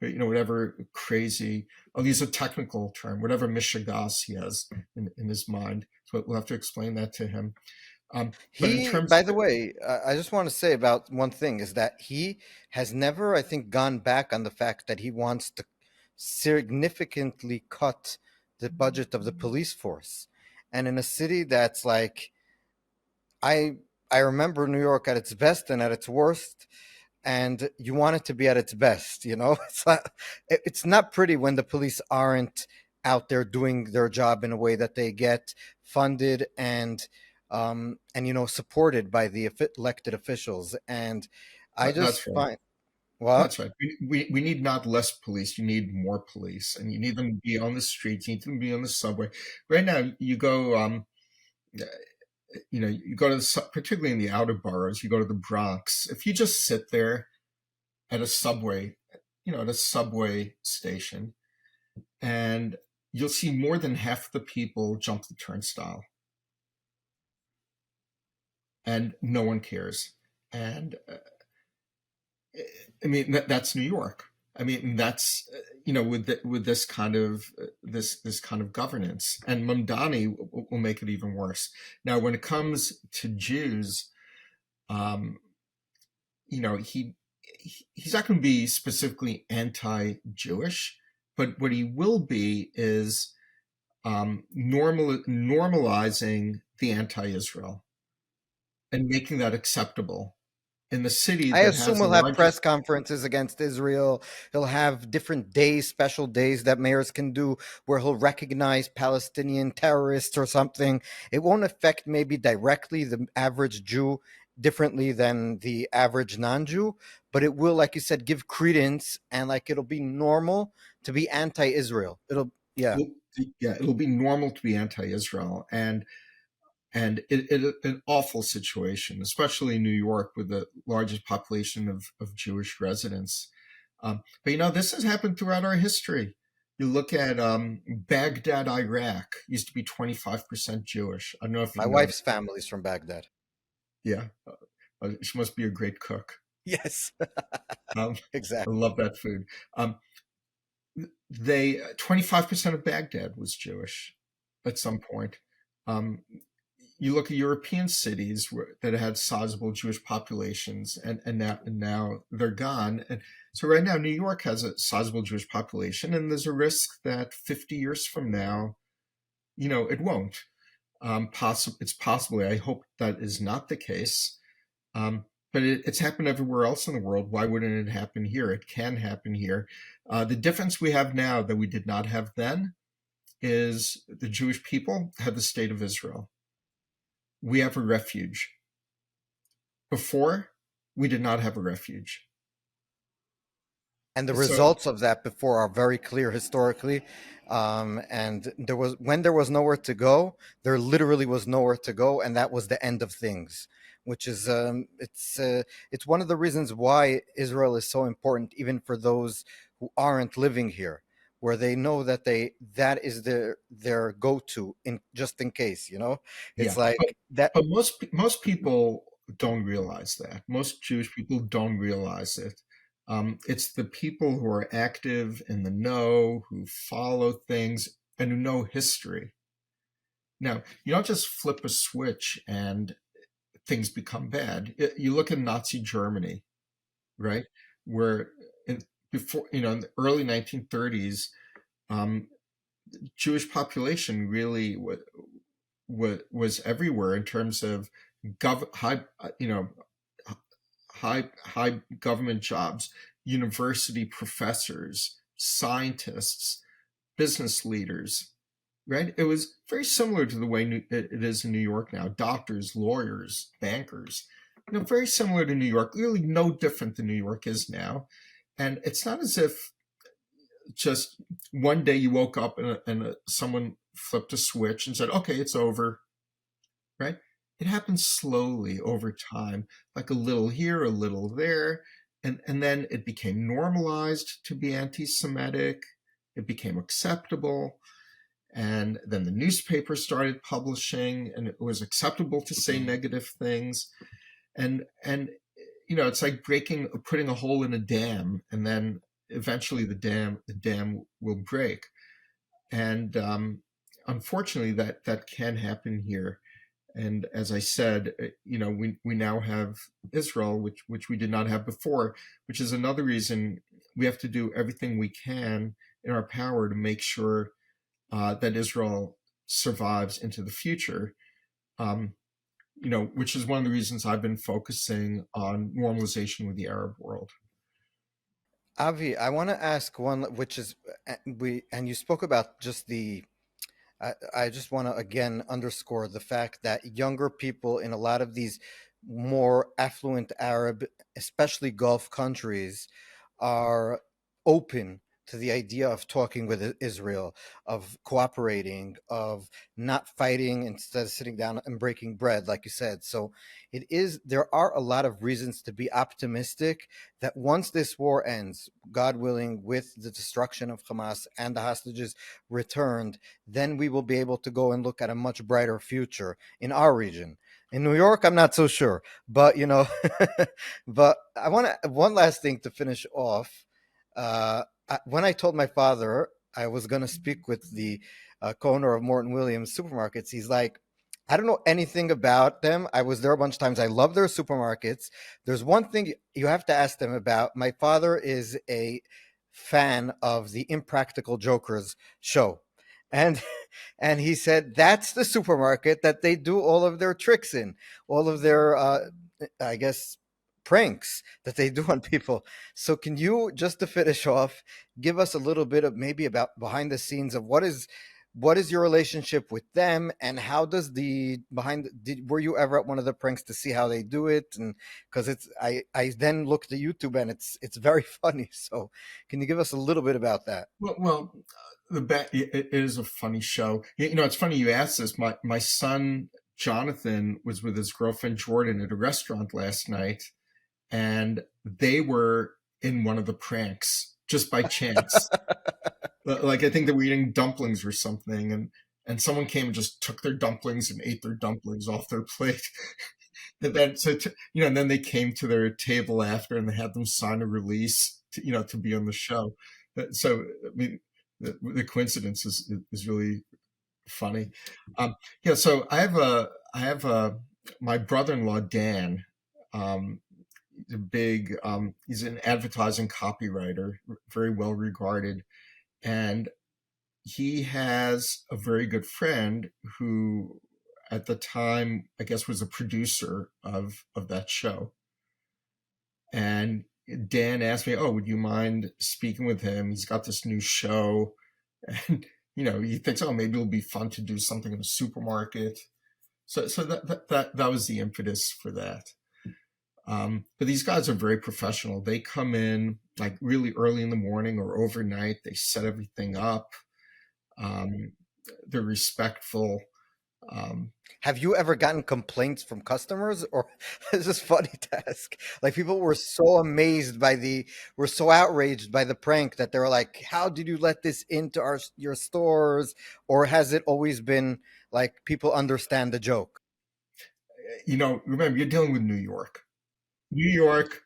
whatever crazy, I'll use a technical term, whatever mishigas he has in his mind. So we'll have to explain that to him. But in He, terms, by the way, I just want to say about one thing is that he has never, I think, gone back on the fact that he wants to significantly cut the budget of the police force. And in a city that's like, I I remember New York at its best and at its worst, and you want it to be at its best. It's not pretty when the police aren't out there doing their job in a way that they get funded and supported by the elected officials. And I just that's right. find what That's right. We need not less police. You need more police, and you need them to be on the streets. You need them to be on the subway. Right now, you go, you go to particularly in the outer boroughs. You go to the Bronx. If you just sit there at a subway, at a subway station, and you'll see more than half the people jump the turnstile, and no one cares. And I mean, that's New York. I mean, that's with this kind of this kind of governance, and Mamdani will make it even worse. Now, when it comes to Jews, um, he's not going to be specifically anti-Jewish, but what he will be is normalizing the anti-Israel and making that acceptable in the city I that assume has the he'll have largest. press conferences against Israel. He'll have different days, special days that mayors can do where he'll recognize Palestinian terrorists or something. It won't affect maybe directly the average Jew differently than the average non-Jew, but it will, like you said, give credence and like it'll be normal to be anti-Israel. Yeah. Yeah, it'll be normal to be anti-Israel, and an awful situation, especially in New York with the largest population of Jewish residents. But this has happened throughout our history. You look at Baghdad, Iraq, used to be 25% Jewish. I don't know if My you know. wife's family's from Baghdad. Yeah, she must be a great cook. Yes, Um, I exactly. love that food. They 25% of Baghdad was Jewish at some point. Um, you look at European cities that had sizable Jewish populations, and now they're gone. And so right now, New York has a sizable Jewish population, and there's a risk that 50 years from now, it won't. It's possibly. I hope that is not the case. But it's happened everywhere else in the world. Why wouldn't it happen here? It can happen here. The difference we have now that we did not have then is the Jewish people have the state of Israel. We have a refuge. Before, we did not have a refuge. And the So, results of that before are very clear historically. And when there was nowhere to go, there literally was nowhere to go, and that was the end of things. Which is it's one of the reasons why Israel is so important, even for those who aren't living here, where they know that is their go to in just in case. It's yeah, but like that. but most people don't realize that. Most Jewish people don't realize it. It's the people who are active in the know, who follow things, and who know history. Now, you don't just flip a switch and things become bad. You look at Nazi Germany, right, where before, in the early 1930s, um, Jewish population really was everywhere in terms of high, high government jobs, university professors, scientists, business leaders. Right? It was very similar to the way it is in New York now. Doctors, lawyers, bankers. Very similar to New York. Really, no different than New York is now. And it's not as if just one day you woke up and someone flipped a switch and said, "Okay, it's over." right? It happened slowly over time, like a little here, a little there, and then it became normalized to be anti-Semitic. It became acceptable, and then the newspaper started publishing, and it was acceptable to say negative things. And it's like putting a hole in a dam, and then eventually the dam will break. And unfortunately, that can happen here. And as I said, we now have Israel, which we did not have before, which is another reason we have to do everything we can in our power to make sure that Israel survives into the future. Um, which is one of the reasons I've been focusing on normalization with the Arab world. Avi, I want to ask one, which is and you spoke about just I just want to again underscore the fact that younger people in a lot of these more affluent Arab, especially Gulf countries, are open to the idea of talking with Israel, of cooperating, of not fighting instead of sitting down and breaking bread, like you said. So there are a lot of reasons to be optimistic that once this war ends, God willing, with the destruction of Hamas and the hostages returned, then we will be able to go and look at a much brighter future in our region. In New York, I'm not so sure, but but I want to one last thing to finish off. When I told my father I was going to speak with the co-owner of Morton Williams Supermarkets, he's like, I don't know anything about them. I was there a bunch of times. I love their supermarkets. There's one thing you have to ask them about. My father is a fan of the Impractical Jokers show. And and he said that's the supermarket that they do all of their tricks in, all of their I guess pranks that they do on people. So can you, just to finish off, give us a little bit of maybe about behind the scenes of what is your relationship with them, and how does the were you ever at one of the pranks to see how they do it? And because I then looked at YouTube and it's very funny. So can you give us a little bit about that? Well, it is a funny show. It's funny you asked this. My son Jonathan was with his girlfriend Jordan at a restaurant last night, and they were in one of the pranks just by chance. Like, I think they were eating dumplings or something, and someone came and just took their dumplings and ate their dumplings off their plate. And then they came to their table after, and they had them sign a release to be on the show. So I mean, the coincidence is really funny. Yeah. So I have my brother-in-law Dan. Um, he's an advertising copywriter, very well regarded, and he has a very good friend who at the time I guess was a producer of that show. And Dan asked me, oh, would you mind speaking with him? He's got this new show, and he thinks, oh, maybe it'll be fun to do something in a supermarket. So that was the impetus for that. But these guys are very professional. They come in like really early in the morning or overnight. They set everything up. Um, they're respectful. Um, Have you ever gotten complaints from customers, or it's just funny to ask? Like people were so outraged by the prank that they were like, "How did you let this into your stores?" Or has it always been like people understand the joke? Remember, you're dealing with New York. New York,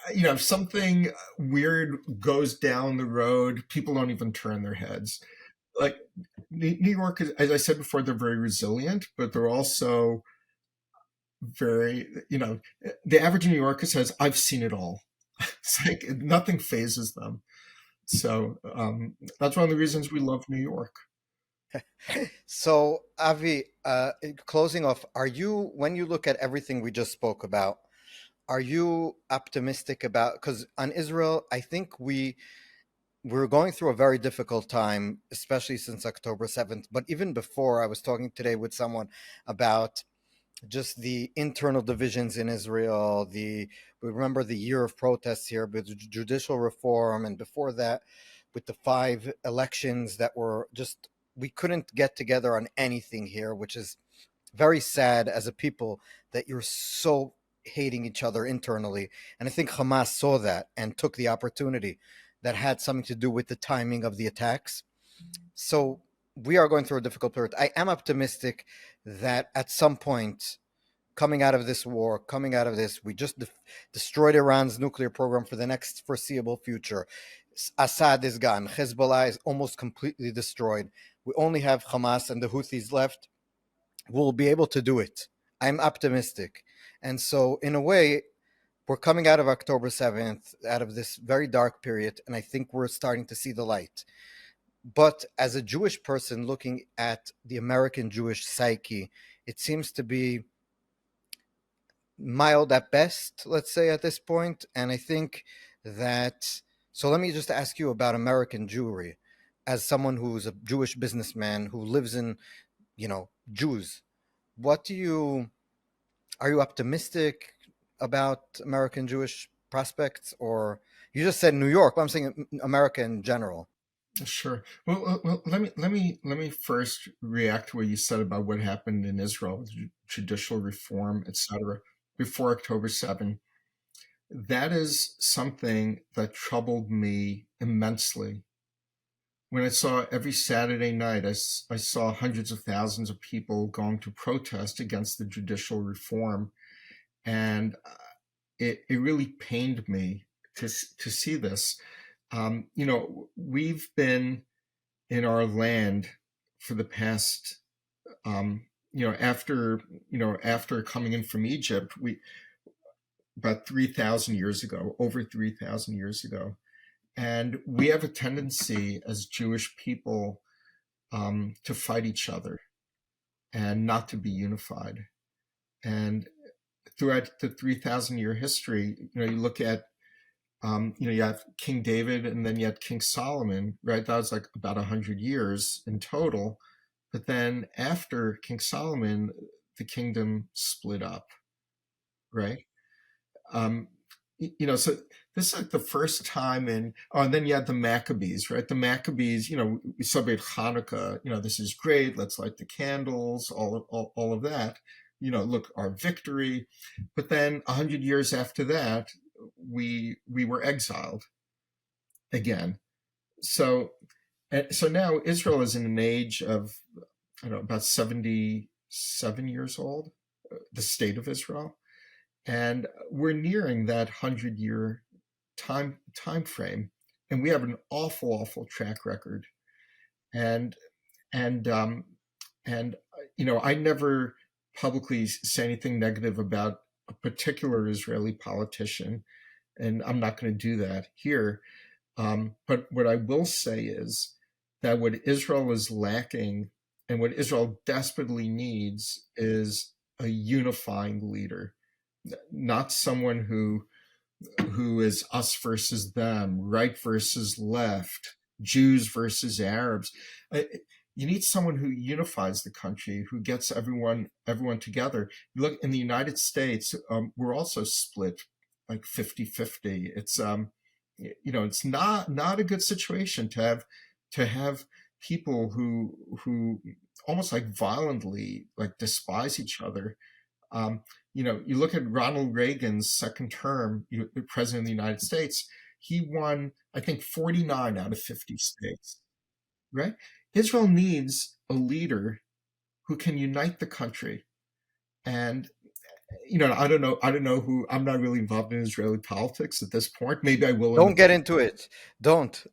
if something weird goes down the road, people don't even turn their heads. Like New York, as I said before, they're very resilient, but they're also very, the average New Yorker says, I've seen it all. It's like nothing phases them. So that's one of the reasons we love New York. So, Avi, closing off, when you look at everything we just spoke about, are you optimistic about, because on Israel, I think we're going through a very difficult time, especially since October 7th. But even before, I was talking today with someone about just the internal divisions in Israel. We remember the year of protests here, with judicial reform, and before that, with the 5 elections that were just, we couldn't get together on anything here, which is very sad as a people that you're so hating each other internally. And I think Hamas saw that and took the opportunity that had something to do with the timing of the attacks. So we are going through a difficult period. I am optimistic that at some point, coming out of this war, coming out of this, we just destroyed Iran's nuclear program for the next foreseeable future. Assad is gone. Hezbollah is almost completely destroyed. We only have Hamas and the Houthis left. We'll be able to do it. I'm optimistic. And so, in a way, we're coming out of October 7th, out of this very dark period, and I think we're starting to see the light. But as a Jewish person looking at the American Jewish psyche, it seems to be mild at best, let's say, at this point. And I think that, so let me just ask you about American Jewry. As someone who's a Jewish businessman who lives in, Jews, are you optimistic about American Jewish prospects? Or you just said New York, but I'm saying America in general. Sure. Well, let me first react to what you said about what happened in Israel with judicial reform, etc., before October 7. That is something that troubled me immensely. When I saw every Saturday night, I saw hundreds of thousands of people going to protest against the judicial reform, and it really pained me to see this. We've been in our land for the past, after coming in from Egypt, about 3,000 years ago, over 3,000 years ago. And we have a tendency as Jewish people to fight each other and not to be unified. And throughout the 3,000-year history, you look at, you have King David and then you had King Solomon, right? That was like about 100 years in total. But then after King Solomon, the kingdom split up, right? So this is like the first time and then you had the Maccabees, right? The Maccabees, we celebrate Hanukkah, this is great. Let's light the candles, all of that, look, our victory. But then 100 years after that, we were exiled again. So now Israel is in an age of, I don't know, about 77 years old, the state of Israel. And we're nearing that 100-year time frame, and we have an awful track record. And I never publicly say anything negative about a particular Israeli politician, and I'm not going to do that here. But what I will say is that what Israel is lacking and what Israel desperately needs is a unifying leader, not someone who is us versus them, right versus left, Jews versus Arabs. You need someone who unifies the country, who gets everyone together. You look in the United States, we're also split like 50-50. It's it's not a good situation to have people who almost like violently like despise each other. You look at Ronald Reagan's second term, president of the United States, he won, I think, 49 out of 50 states, right? Israel needs a leader who can unite the country. And, I don't know who, I'm not really involved in Israeli politics at this point. Maybe I will. Don't get into it. Don't.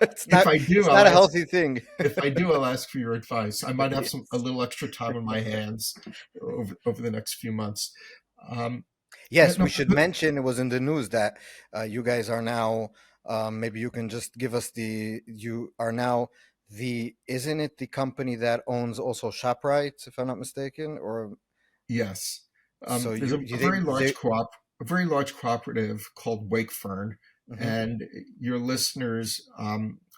it's If not. I do, It's I'll not a ask, healthy thing. if I do, I'll ask for your advice. I might have Yes. a little extra time on my hands over the next few months. Yes, No, we should mention it was in the news that you guys are now. Maybe you can just give us you are now isn't it the company that owns also ShopRite, if I'm not mistaken, or yes. so There's a very large cooperative called Wakefern, Mhm. and your listeners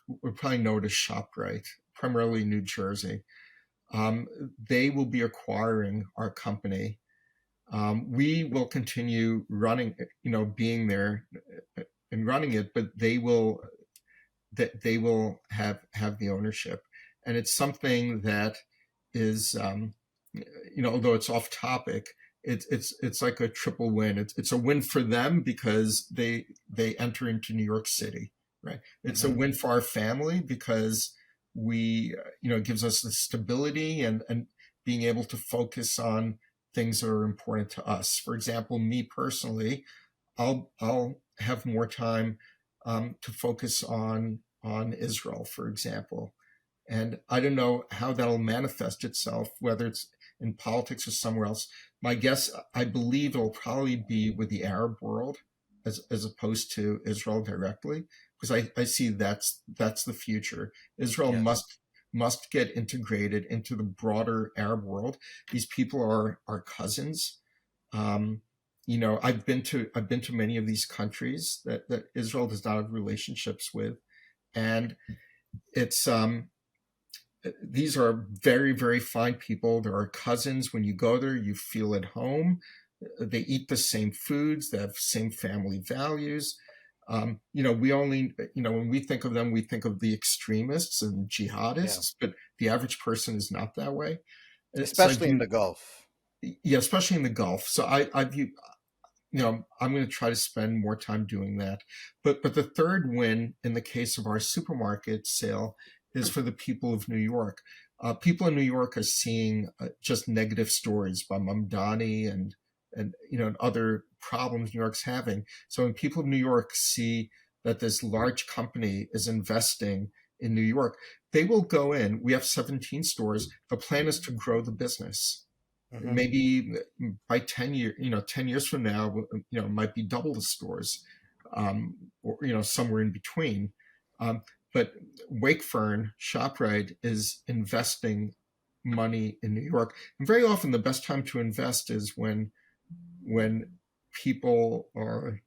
would probably know it as ShopRite, primarily New Jersey. They will be acquiring our company. We will continue running, being there and running it, but they will have the ownership, and it's something that is although it's off topic, it's like a triple win. It's a win for them because they enter into New York City, right? It's a Mhm. win for our family because it gives us the stability and being able to focus on things that are important to us. For example, me personally, I'll have more time to focus on Israel, for example. And I don't know how that'll manifest itself, whether it's in politics or somewhere else. My guess, I believe it'll probably be with the Arab world as opposed to Israel directly, because I see that's the future. Israel Yes. must get integrated into the broader Arab world. These people are cousins. Um, I've been to many of these countries that Israel does not have relationships with, and it's these are very, very fine people. There are cousins. When you go there, you feel at home. They eat the same foods. They have same family values. We only, when we think of them, we think of the extremists and Yeah. jihadists, but the average person is not that way. So I Especially in view, the Gulf. yeah, especially in the Gulf. So I view, I'm going to try to spend more time doing that. But the third win in the case of our supermarket sale is for the people of New York. People in New York are seeing just negative stories by Mamdani and other problems New York's having. So when people in New York see that this large company is investing in New York, they will go in. We have 17 stores. The plan is to grow the business. Hmm. Maybe by 10 years from now, it might be double the stores, or somewhere in between. um, but Wakefern ShopRite is investing money in New York, and very often the best time to invest is when people are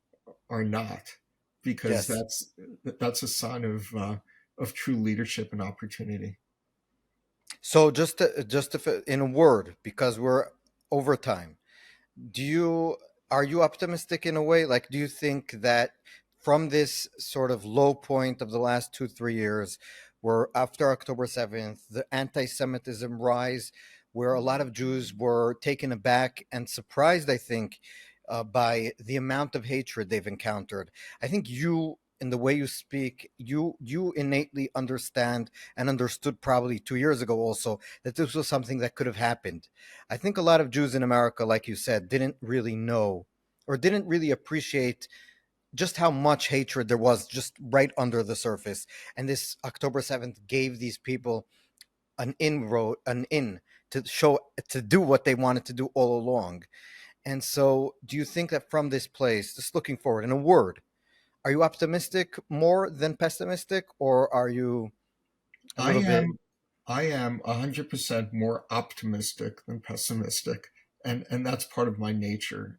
not, because Yes. that's a sign of true leadership and opportunity. So in a word, because we're over time, do you are you optimistic in a way? Like, do you think that from this sort of low point of the last 2 3 years, where after October 7th, the anti-Semitism rise, where a lot of Jews were taken aback and surprised, I think, by the amount of hatred they've encountered. I think you, in the way you speak, you innately understand and understood probably 2 years ago also that this was something that could have happened. I think a lot of Jews in America, like you said, didn't really know or didn't really appreciate just how much hatred there was just right under the surface. And this October 7th gave these people an in to show to do what they wanted to do all along. And so, do you think that from this place, just looking forward, in a word, are you optimistic more than pessimistic, or are you a I little bit? am I am 100% more optimistic than pessimistic, and that's part of my nature.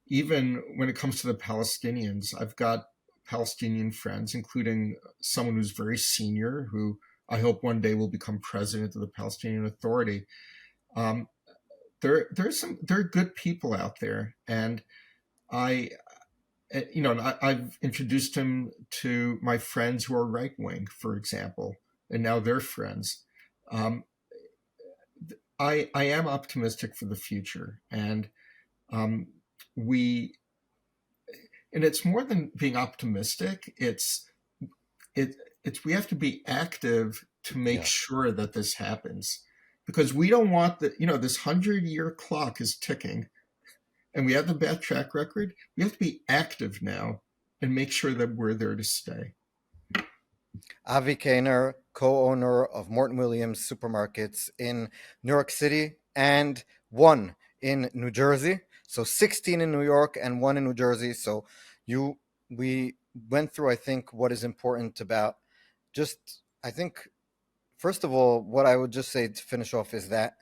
Even when it comes to the Palestinians, I've got Palestinian friends, including someone who's very senior, who I hope one day will become president of the Palestinian Authority. Um, there are good people out there, and I I've introduced him to my friends who are right wing, for example, and now they're friends. Um, I am optimistic for the future, and um, we and it's more than being optimistic. It it's we have to be active to make Yeah. sure that this happens, because we don't want this 100-year clock is ticking, and we have the bad track record. We have to be active now and make sure that we're there to stay. Avi Kaner, co-owner of Morton Williams Supermarkets in New York City and one in New Jersey. So 16 in New York and one in New Jersey. So you we went through, I think, what is important about just I think first of all, what I would just say to finish off is that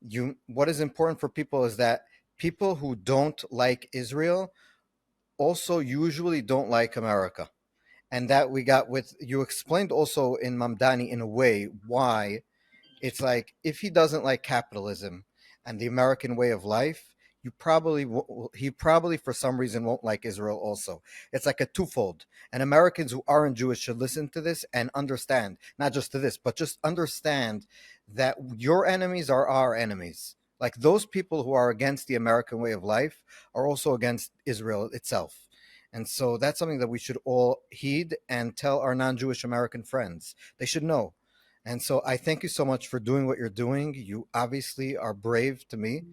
you what is important for people is that people who don't like Israel also usually don't like America, and that we got with you explained also in Mamdani in a way why it's like if he doesn't like capitalism and the American way of life, he probably for some reason won't like Israel also. It's like a twofold. And Americans who aren't Jewish should listen to this and understand, not just to this, but just understand that your enemies are our enemies. Like those people who are against the American way of life are also against Israel itself. And so that's something that we should all heed and tell our non-Jewish American friends. They should know. And so I thank you so much for doing what you're doing. You obviously are brave to me.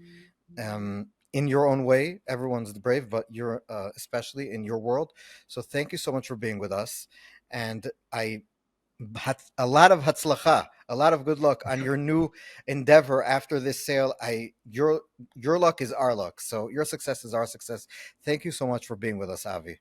In your own way, everyone's brave, but you're especially in your world. So thank you so much for being with us. And I a lot of hatzlacha, a lot of good luck on your new endeavor after this sale. Your luck is our luck. So your success is our success. Thank you so much for being with us, Avi.